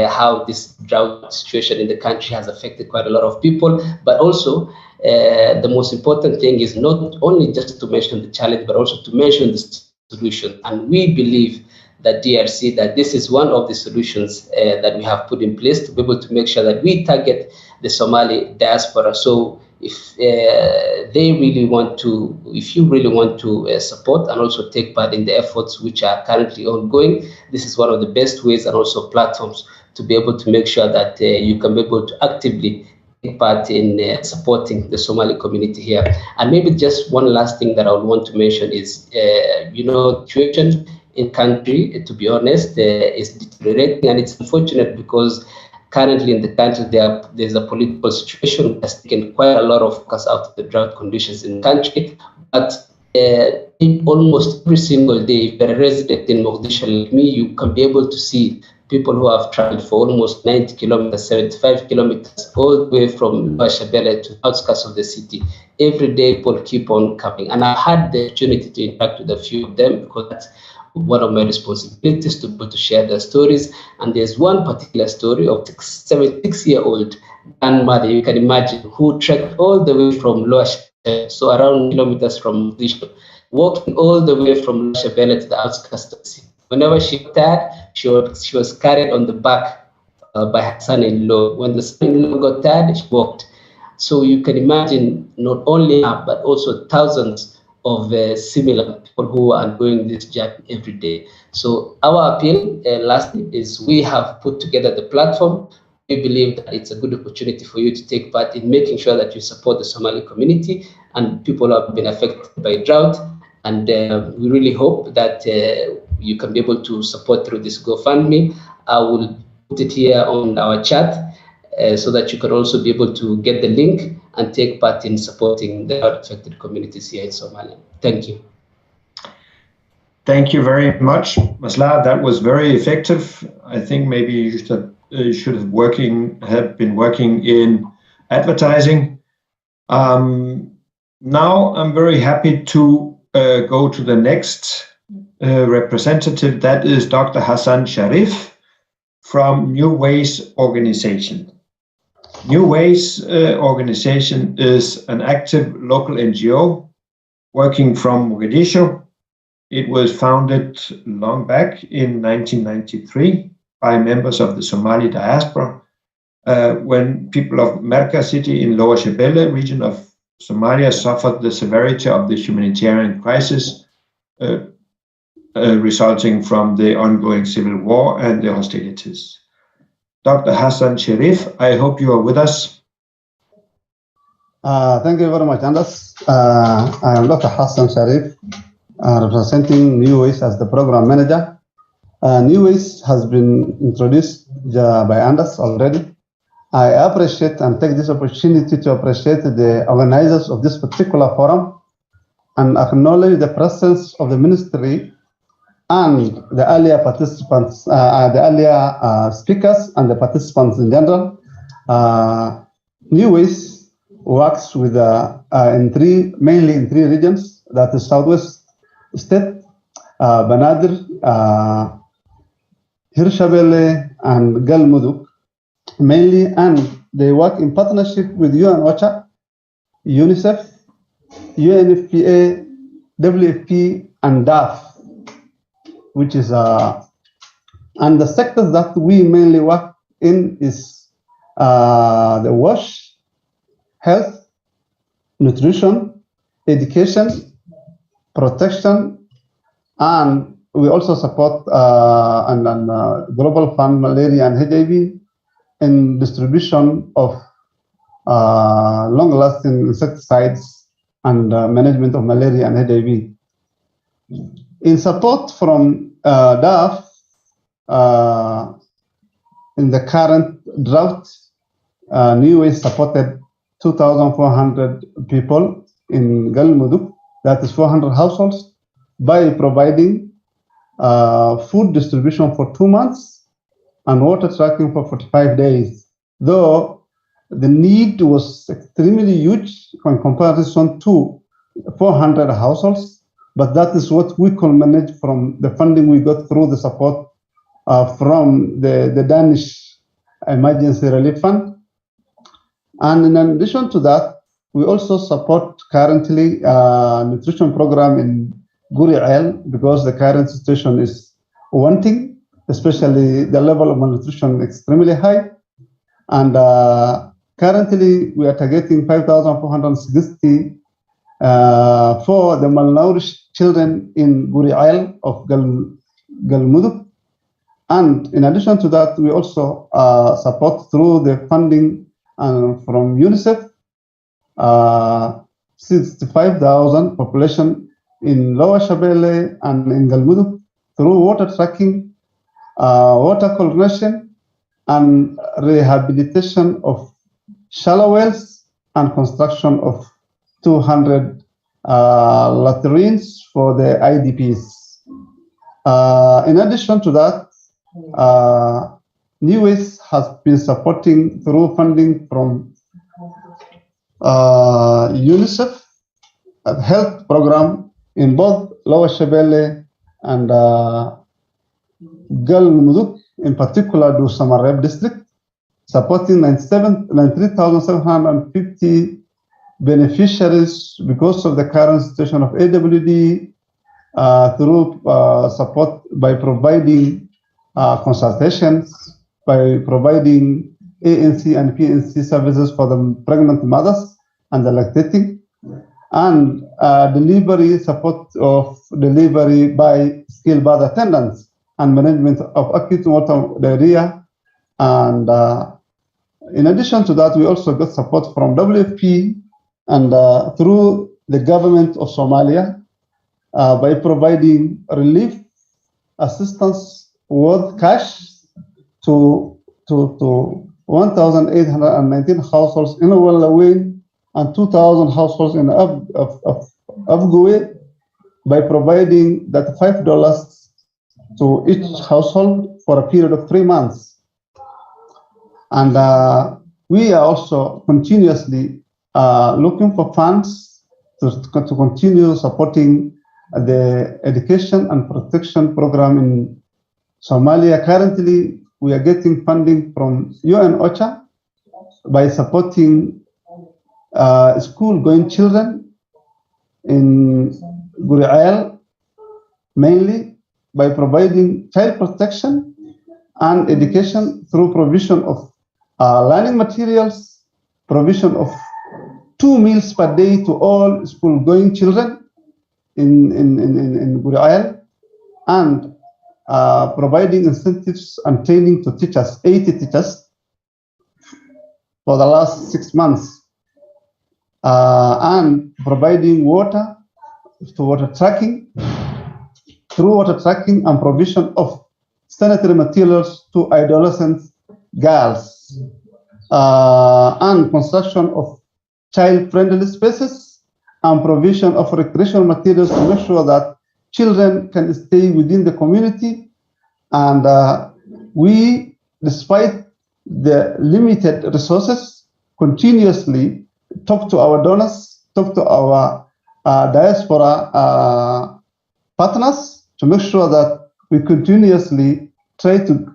how this drought situation in the country has affected quite a lot of people, but also the most important thing is not only just to mention the challenge, but also to mention the solution. And we believe that DRC, that this is one of the solutions that we have put in place to be able to make sure that we target the Somali diaspora. So if they really want to, if you really want to support and also take part in the efforts which are currently ongoing, this is one of the best ways and also platforms to be able to make sure that you can be able to actively take part in supporting the Somali community here. And maybe just one last thing that I would want to mention is, the situation in country, to be honest, is deteriorating, and it's unfortunate because currently in the country there's a political situation that has taken quite a lot of focus out of the drought conditions in the country. But almost every single day, if you're a resident in Mogadishu like me, you can be able to see people who have traveled for almost 90 kilometers, 75 kilometers, all the way from Lower Shabelle to the outskirts of the city. Every day, people keep on coming. And I've had the opportunity to interact with a few of them because that's one of my responsibilities, to be able to share their stories. And there's one particular story of 76-year-old grandmother, you can imagine, who trekked all the way from Lower Shabelle, so around kilometers from Mogadishu, walking all the way from Lower Shabelle to the outskirts of the city. Whenever she got tired, she was carried on the back by her son-in-law. When the son-in-law got tired, she walked. So you can imagine not only her, but also thousands of similar people who are doing this job every day. So our appeal, lastly, is we have put together the platform. We believe that it's a good opportunity for you to take part in making sure that you support the Somali community and people who have been affected by drought. And we really hope that you can be able to support through this GoFundMe. I will put it here on our chat so that you can also be able to get the link and take part in supporting the drought-affected communities here in Somalia. Thank you. Thank you very much, Masla. That was very effective. I think maybe you should have been working in advertising. Now I'm very happy to go to the next representative. That is Dr. Hassan Sharif from New Ways organization. New Ways organization is an active local NGO working from Mogadishu. It was founded long back in 1993 by members of the Somali diaspora when people of Merka city in Lower Shabelle region of Somalia suffered the severity of the humanitarian crisis resulting from the ongoing civil war and the hostilities. Dr. Hassan Sharif, I hope you are with us. Thank you very much, Anders. I am Dr. Hassan Sharif, representing New Ways as the program manager. New Ways has been introduced by Anders already. I appreciate and take this opportunity to appreciate the organizers of this particular forum and acknowledge the presence of the ministry and the earlier participants, the earlier speakers and the participants in general. New Ways works with mainly in three regions, that is Southwest State, Banaadir, Hirshabelle, and Galmudug. Mainly, and they work in partnership with UN OCHA, UNICEF, UNFPA, WFP, and DAF, which is and the sectors that we mainly work in is the WASH, health, nutrition, education, protection, and we also support Global Fund Malaria and HIV in distribution of long-lasting insecticides and management of malaria and HIV. In support from DAF in the current drought, New Ways supported 2,400 people in Galmudug, that is 400 households, by providing food distribution for 2 months and water tracking for 45 days, though the need was extremely huge in comparison to 400 households, but that is what we could manage from the funding we got through the support from the Danish Emergency Relief Fund. And in addition to that, we also support currently nutrition program in Guri'el because the current situation is wanting, especially the level of malnutrition extremely high. And currently we are targeting 5,460 for the malnourished children in Guri'el of Galmudug. And in addition to that, we also support through the funding from UNICEF, 65,000 population in Lower Shabelle and in Galmudug through water tracking, water chlorination, and rehabilitation of shallow wells and construction of 200 latrines for the IDPs. In addition to that, NewWays has been supporting through funding from UNICEF a health program in both Lower Shabelle and Galmudug, in particular, do Samareb district, supporting 93,750 beneficiaries because of the current situation of AWD through support by providing consultations, by providing ANC and PNC services for the pregnant mothers and the lactating, and delivery support of delivery by skilled birth attendants and management of acute water diarrhea. And in addition to that, we also got support from WFP and through the government of Somalia by providing relief assistance with cash to 1,819 households in Wallawin and 2,000 households in Afgoe by providing that $5 to each household for a period of 3 months. And we are also continuously looking for funds to continue supporting the education and protection program in Somalia. Currently, we are getting funding from UN OCHA by supporting school-going children in Guri'ayal, mainly by providing child protection and education through provision of learning materials, provision of 2 meals per day to all school-going children in Guri'ayal, and providing incentives and training to teachers, 80 teachers, for the last 6 months, and providing water to water tracking, through water tracking and provision of sanitary materials to adolescent girls, and construction of child-friendly spaces and provision of recreational materials to make sure that children can stay within the community. And we, despite the limited resources, continuously talk to our donors, talk to our diaspora partners to make sure that we continuously try to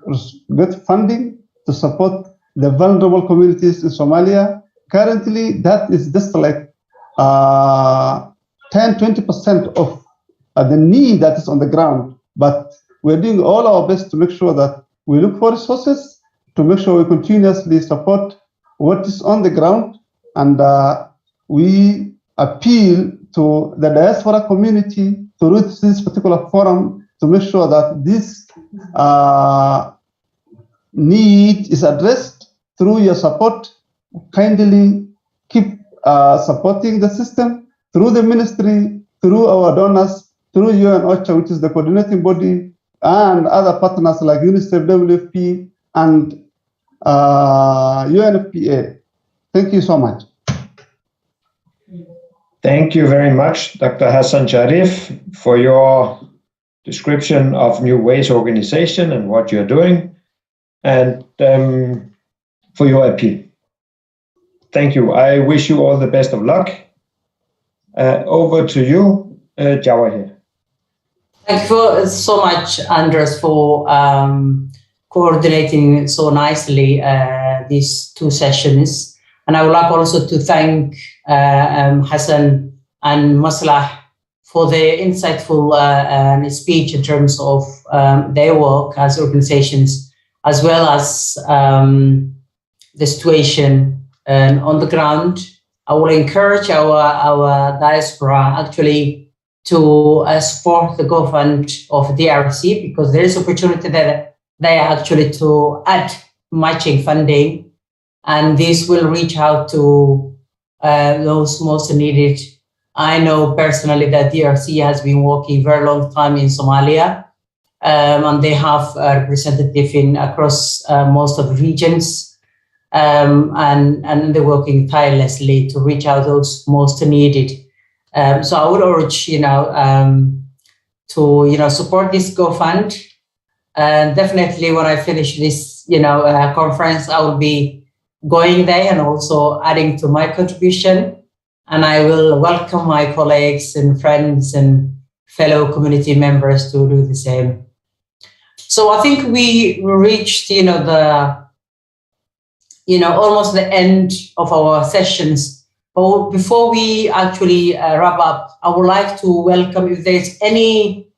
get funding to support the vulnerable communities in Somalia. Currently, that is just like 10-20% of the need that is on the ground. But we're doing all our best to make sure that we look for resources, to make sure we continuously support what is on the ground. And we appeal to the diaspora community through this particular forum to make sure that this need is addressed through your support. Kindly keep supporting the system through the ministry, through our donors, through UN OCHA, which is the coordinating body, and other partners like UNICEF, WFP, and UNFPA. Thank you so much. Thank you very much, Dr. Hassan Sharif, for your description of NewWays organization and what you're doing, and for your appeal. Thank you. I wish you all the best of luck. Over to you, Jawahir. Thank you so much, Andres, for coordinating so nicely these 2 sessions. And I would like also to thank Hassan and Maslah for their insightful speech in terms of their work as organizations, as well as the situation on the ground. I will encourage our diaspora actually to support the government of DRC, because there is opportunity that they actually to add matching funding, and this will reach out to those most needed. I know personally that DRC has been working very long time in Somalia, and they have a representative across most of the regions. And they're working tirelessly to reach out those most needed. So I would urge, to, support this GoFund And definitely when I finish this, conference, I will be going there and also adding to my contribution. And I will welcome my colleagues and friends and fellow community members to do the same. So I think we reached, almost the end of our sessions. But before we actually wrap up, I would like to welcome, if there's any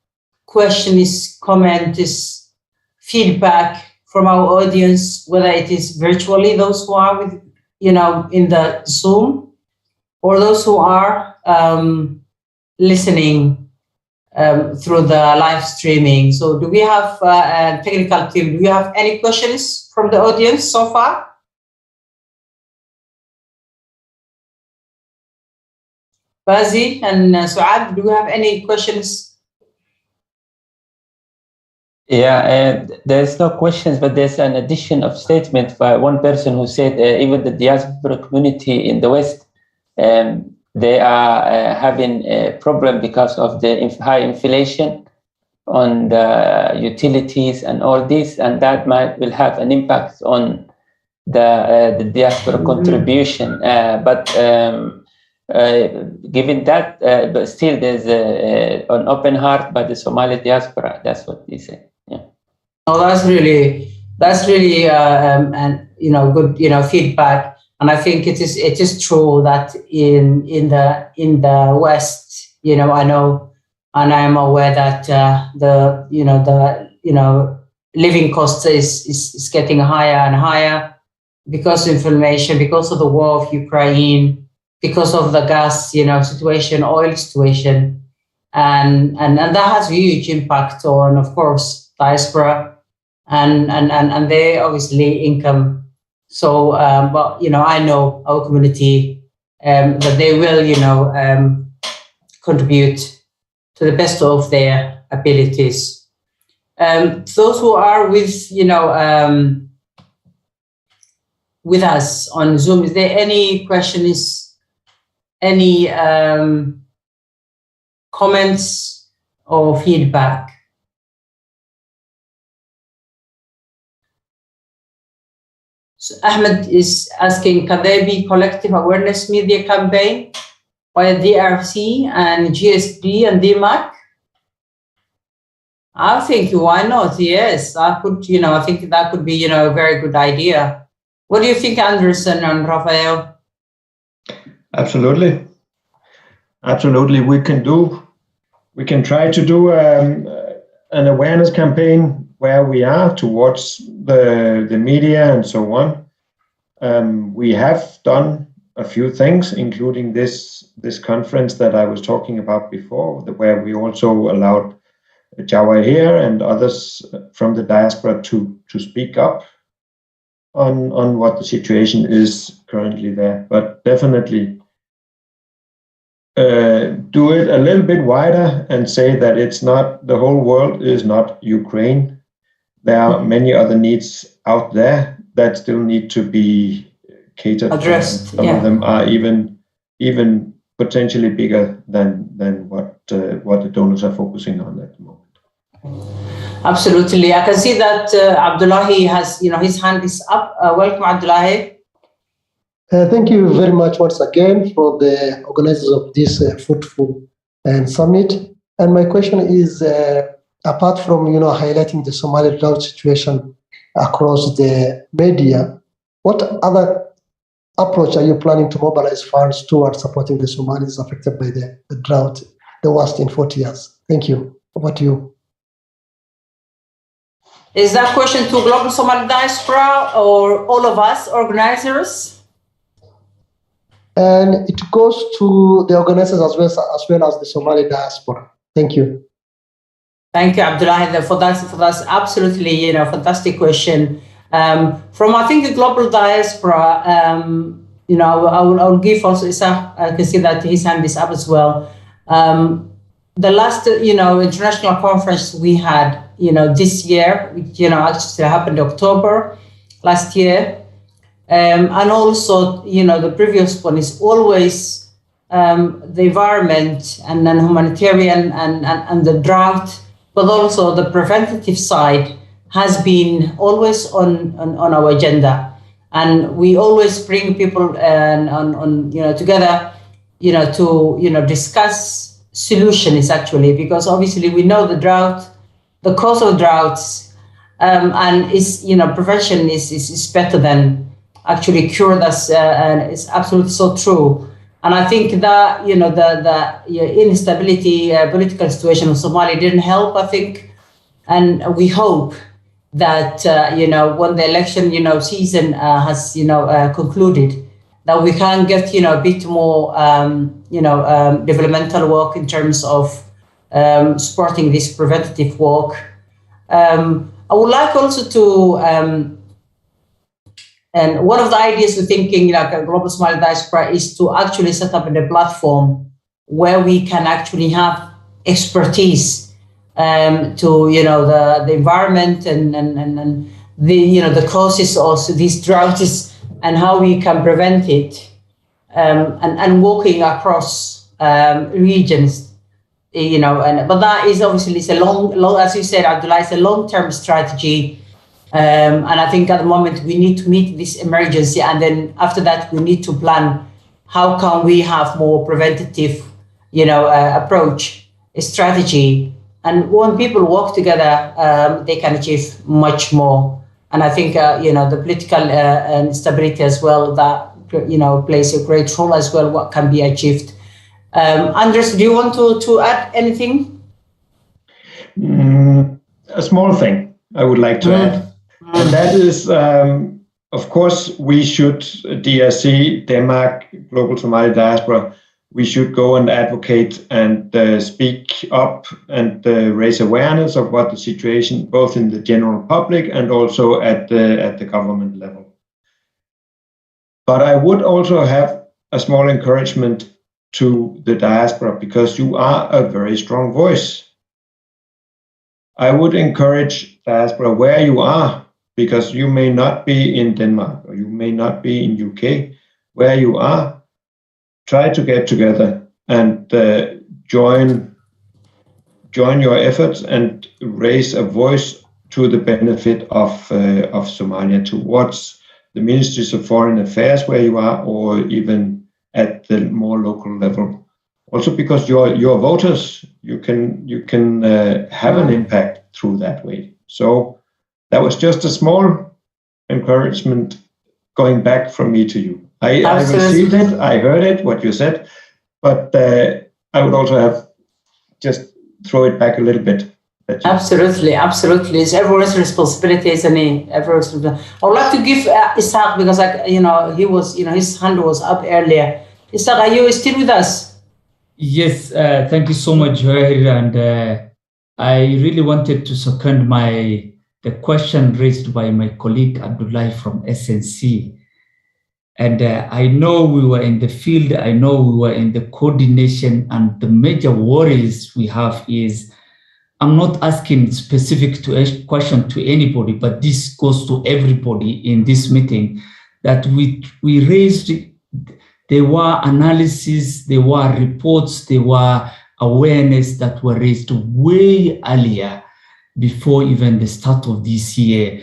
questions, comments, feedback from our audience, whether it is virtually, those who are with, in the Zoom, or those who are listening through the live streaming. So do we have a technical team? Do you have any questions from the audience so far? Bazi and Suad, do you have any questions? Yeah, there's no questions, but there's an addition of statement by one person who said even the diaspora community in the West, they are having a problem because of the high inflation on the utilities and all this, and that will have an impact on the diaspora contribution. But given that, but still there's an open heart by the Somali diaspora. That's what they say. Yeah. Oh, that's really good feedback. And I think it is true that in the West, I know, and I am aware that the living cost is getting higher and higher because of inflation, because of the war of Ukraine, because of the gas situation, oil situation, and that has a huge impact on, of course, diaspora and their obviously income. So, but I know our community that they will, contribute to the best of their abilities. Those who are with, with us on Zoom, is there any questions, any comments or feedback? So Ahmed is asking, can there be collective awareness media campaign by DRC and GSP and DEMAC? I think, why not? Yes, I think that could be, a very good idea. What do you think, Anderson and Rafael? Absolutely. Absolutely. We can try to do an awareness campaign where we are towards the media and so on. We have done a few things, including this conference that I was talking about before, where we also allowed Jawahir and others from the diaspora to speak up on what the situation is currently there. But definitely do it a little bit wider and say that it's not, the whole world is not Ukraine. There are many other needs out there that still need to be catered addressed. Some of them are even potentially bigger than what the donors are focusing on at the moment. Absolutely. I can see that Abdullahi has, his hand is up. Welcome, Abdullahi. Thank you very much once again for the organizers of this fruitful summit. And my question is, apart from highlighting the Somali drought situation across the media, what other approach are you planning to mobilize funds towards supporting the Somalis affected by the drought, the worst in 40 years? Thank you. Over to you. Is that question to Global Somali Diaspora or all of us organizers? And it goes to the organizers as well as the Somali diaspora. Thank you. Thank you, Abdullahi, for that absolutely fantastic question. From I think the global diaspora, I will give also Isa. I can see that his hand is up as well. The last international conference we had this year, which actually happened in October last year, and also the previous one is always the environment and then humanitarian and the drought, but also the preventative side has been always on our agenda, and we always bring people together, to discuss solutions actually, because obviously we know the drought, the cause of droughts, and prevention is better than actually cure. That's and it's absolutely so true. And I think that the instability, political situation in Somalia didn't help, I think, and we hope that when the election season has concluded, that we can get a bit more developmental work in terms of supporting this preventative work. I would like also to and one of the ideas we're thinking, Global Somali Diaspora, is to actually set up a platform where we can actually have expertise to the environment and the causes of these droughts and how we can prevent it, and working across regions, but that is obviously it's a long, as you said, Abdullah, it's a long-term strategy. And I think at the moment we need to meet this emergency, and then after that we need to plan how can we have more preventative, approach, strategy. And when people work together, they can achieve much more. And I think the political instability as well, that plays a great role as well. What can be achieved? Anders, do you want to add anything? A small thing I would like to add. And that is, of course, we should, DRC, DEMAC, Global Somali Diaspora, we should go and advocate and speak up and raise awareness of what the situation, both in the general public and also at the government level. But I would also have a small encouragement to the diaspora, because you are a very strong voice. I would encourage diaspora where you are, because you may not be in Denmark or you may not be in UK, where you are, try to get together and join your efforts and raise a voice to the benefit of Somalia towards the ministries of foreign affairs where you are, or even at the more local level. Also because your voters, you can have an impact through that way. So that was just a small encouragement going back from me to you. I received it, I heard it, what you said, but I would also have just throw it back a little bit. Absolutely. It's everyone's responsibility, isn't it? I would like to give Isaac, because he was, his hand was up earlier. Isaac, are you still with us? Yes, thank you so much, Joel, and I really wanted to second the question raised by my colleague Abdullah from SNC. And I know we were in the field, I know we were in the coordination, and the major worries we have is, I'm not asking specific question to anybody, but this goes to everybody in this meeting, that we raised, there were analysis, there were reports, there were awareness that were raised way earlier, before even the start of this year,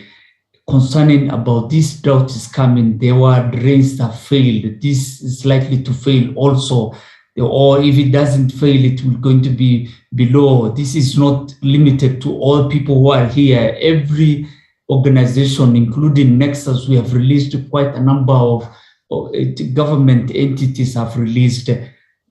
concerning about this drought is coming. There were drains that failed. This is likely to fail also, or if it doesn't fail, it will going to be below. This is not limited to all people who are here. Every organization, including Nexus, we have released quite a number of government entities have released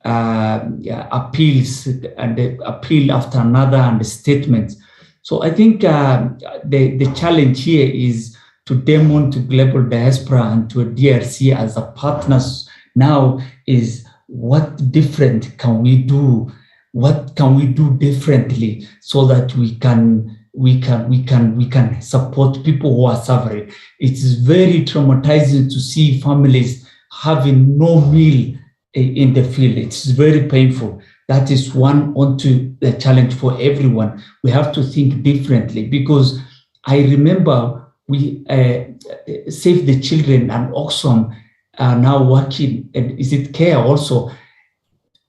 appeals, and appeal after another, and statements. So I think the challenge here is to demon to global diaspora and to a DRC as a partners now is, what different can we do? What can we do differently so that we can support people who are suffering? It is very traumatizing to see families having no meal in the field. It's very painful. That is one onto the challenge for everyone. We have to think differently, because I remember we Save the Children and Oxfam are now working, and is it care also,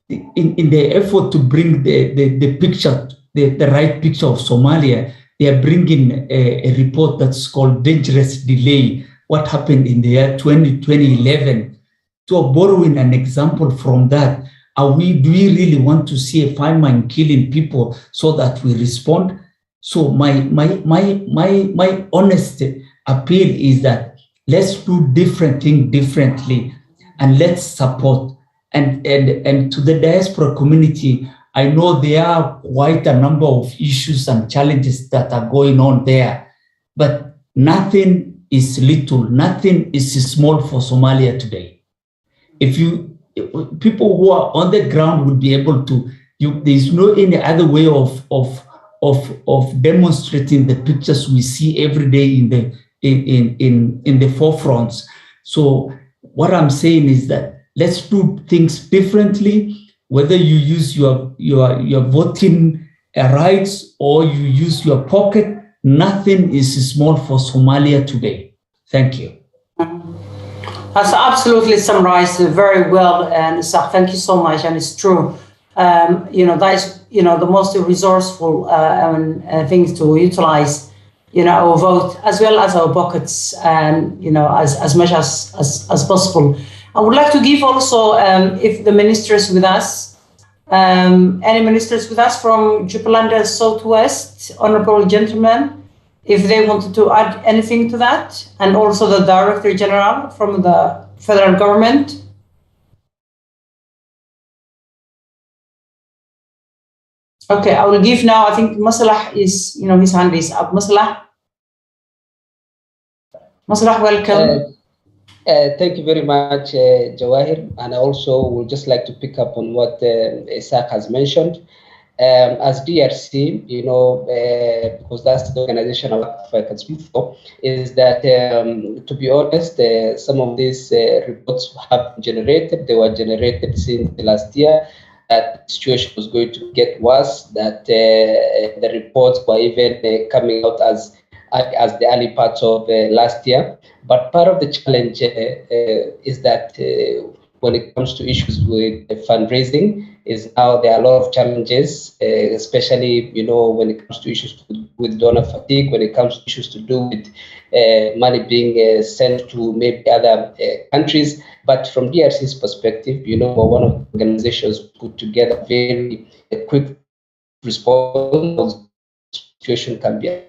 in the effort to bring the picture, the right picture of Somalia. they are bringing a report that's called Dangerous Delay, what happened in the year 2011. So borrowing an example from that, do we really want to see a fireman killing people so that we respond? So my honest appeal is that let's do different things differently, and let's support. And to the diaspora community, I know there are quite a number of issues and challenges that are going on there, but nothing is little, nothing is small for Somalia today. If people who are on the ground would be able to, there's no any other way of demonstrating the pictures we see every day in the forefronts. So what I'm saying is that let's do things differently, whether you use your voting rights or you use your pocket. Nothing is small for Somalia today. Thank you. That's absolutely summarized very well, and thank you so much. And it's true. That is the most resourceful things to utilize. Our vote as well as our pockets, and as much as possible. I would like to give also, if the ministers with us, any ministers with us from Jubaland Southwest, honorable gentlemen, if they wanted to add anything to that, and also the Director General from the federal government. Okay, I will give now, I think Masalah is, his hand is up. Masalah, welcome. Thank you very much, Jawahir. And I also would just like to pick up on what Isaac has mentioned. As DRC, because that's the organization I can speak for, is that, to be honest, some of these reports have been generated. They were generated since the last year. That the situation was going to get worse, that the reports were even coming out as the early parts of last year. But part of the challenge is that when it comes to issues with fundraising, is now there are a lot of challenges, especially when it comes to issues with donor fatigue, when it comes to issues to do with money being sent to maybe other countries. But from DRC's perspective, one of the organizations put together very quick response. Situation can be.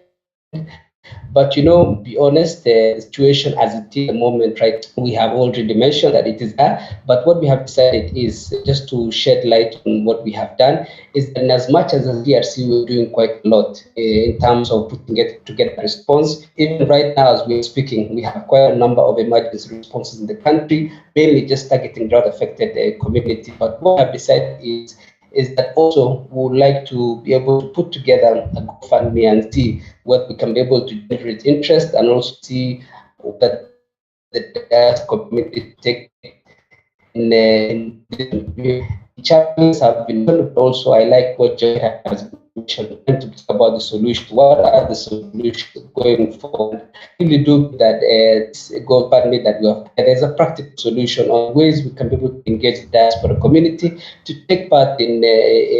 But be honest, the situation as it is at the moment, right, we have already mentioned that it is there. But what we have decided is just to shed light on what we have done is that as much as DRC, we're doing quite a lot in terms of putting together a response. Even right now, as we're speaking, we have quite a number of emergency responses in the country, mainly just targeting drought-affected community. But what I've decided is that also we would like to be able to put together a GoFundMe and see what we can be able to generate interest, and also see that the community take in challenges have been done. Also, I like what Joy has mentioned to talk about the solution. What are the solutions going forward? Really do that GoFundMe that we have. There's a practical solution on ways we can be able to engage the diaspora community to take part in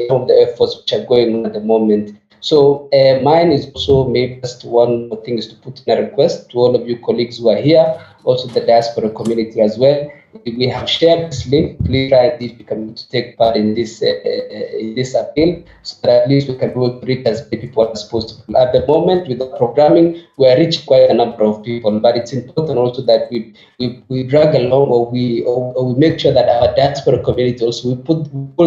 some of the efforts which are going on at the moment. So mine is also maybe just one more thing is to put in a request to all of you colleagues who are here, also the diaspora community as well. If we have shared this link, please try and see if you can take part in this appeal, so that at least we can be able to reach as many people as possible. At the moment, with the programming, we are reaching quite a number of people, but it's important also that we drag along, or we make sure that our diaspora community also we pull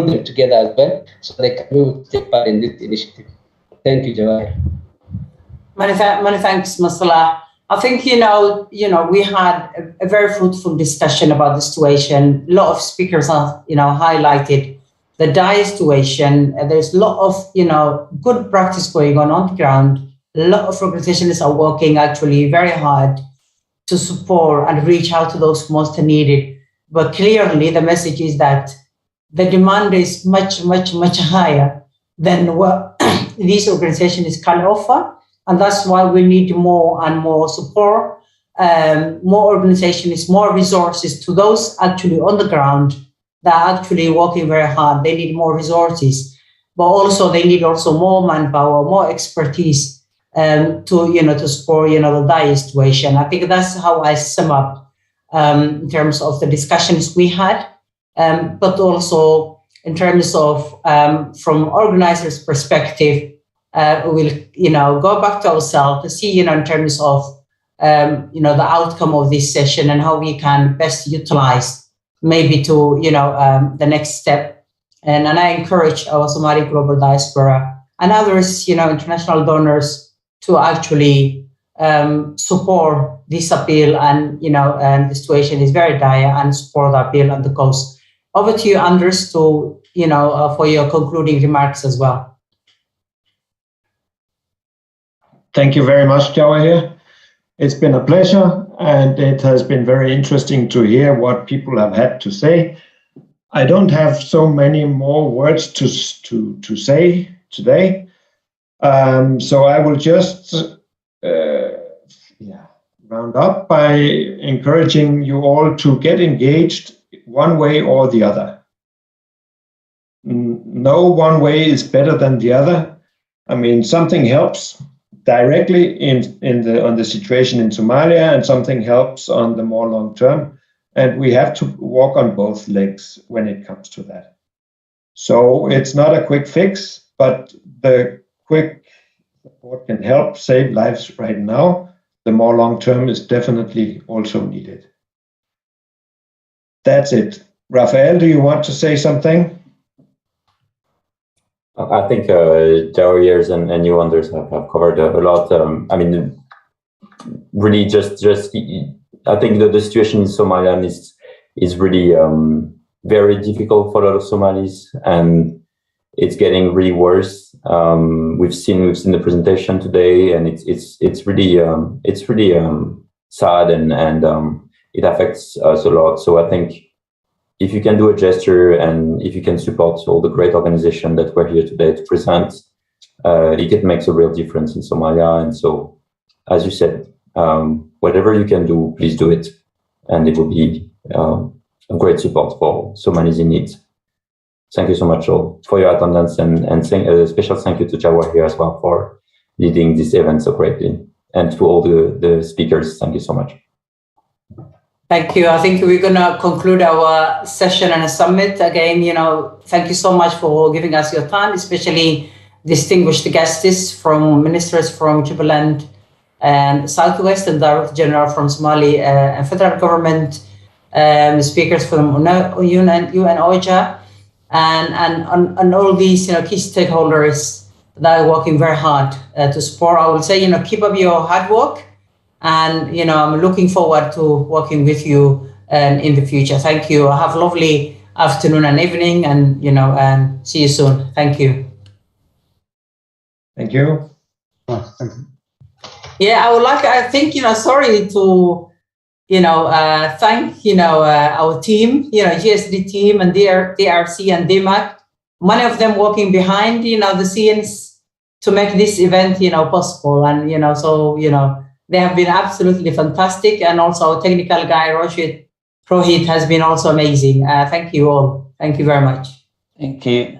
them together as well, so they can be able to take part in this initiative. Thank you, Jawahir. Many thanks, Masalah. I think, we had a very fruitful discussion about the situation. A lot of speakers have, highlighted the dire situation. There's a lot of, good practice going on the ground. A lot of organizations are working actually very hard to support and reach out to those most needed. But clearly the message is that the demand is much, much, much higher than what these organizations can offer. And that's why we need more and more support, more organizations, more resources to those actually on the ground that are actually working very hard. They need more resources, but also they need also more manpower, more expertise to support, the dire situation. I think that's how I sum up in terms of the discussions we had, but also in terms of from organizers' perspective, we'll go back to ourselves to see in terms of the outcome of this session and how we can best utilize maybe to the next step. And I encourage our Somali global diaspora and others, international donors, to actually support this appeal. And and the situation is very dire, and support the appeal and the cause. Over to you, Anders, to for your concluding remarks as well. Thank you very much, Jawahir. It's been a pleasure, and it has been very interesting to hear what people have had to say. I don't have so many more words to say today, so I will just round up by encouraging you all to get engaged one way or the other. No one way is better than the other. I mean, something helps directly on the situation in Somalia, and something helps on the more long term. And we have to walk on both legs when it comes to that. So it's not a quick fix, but the quick support can help save lives right now. The more long term is definitely also needed. That's it. Rafael, do you want to say something? I think Jawahir and you, Anders, have covered a lot. I mean, really, just I think that the situation in Somalia is really very difficult for a lot of Somalis, and it's getting really worse. We've seen the presentation today, and it's really sad, and it affects us a lot. So I think if you can do a gesture, and if you can support all the great organizations that were here today to present, it makes a real difference in Somalia. And so, as you said, whatever you can do, please do it, and it will be a great support for Somalis in need. Thank you so much all for your attendance, and a special thank you to Jawahir as well for leading this event so greatly, and to all the speakers. Thank you so much. Thank you. I think we're going to conclude our session and a summit. Again, thank you so much for giving us your time, especially distinguished guests from ministers from Jubaland and Southwest, and Director General from Somali and federal government, speakers from UN OJA, and all these key stakeholders that are working very hard to support. I will say, keep up your hard work. And, I'm looking forward to working with you in the future. Thank you. Have a lovely afternoon and evening, and, and see you soon. Thank you. Thank you. Thank you. Yeah, I think, sorry to, thank, our team, GSD team and DRC and DEMAC, many of them working behind, the scenes to make this event, possible. And, they have been absolutely fantastic. And also our technical guy, Rohit, has been also amazing. Thank you all. Thank you very much. Thank you.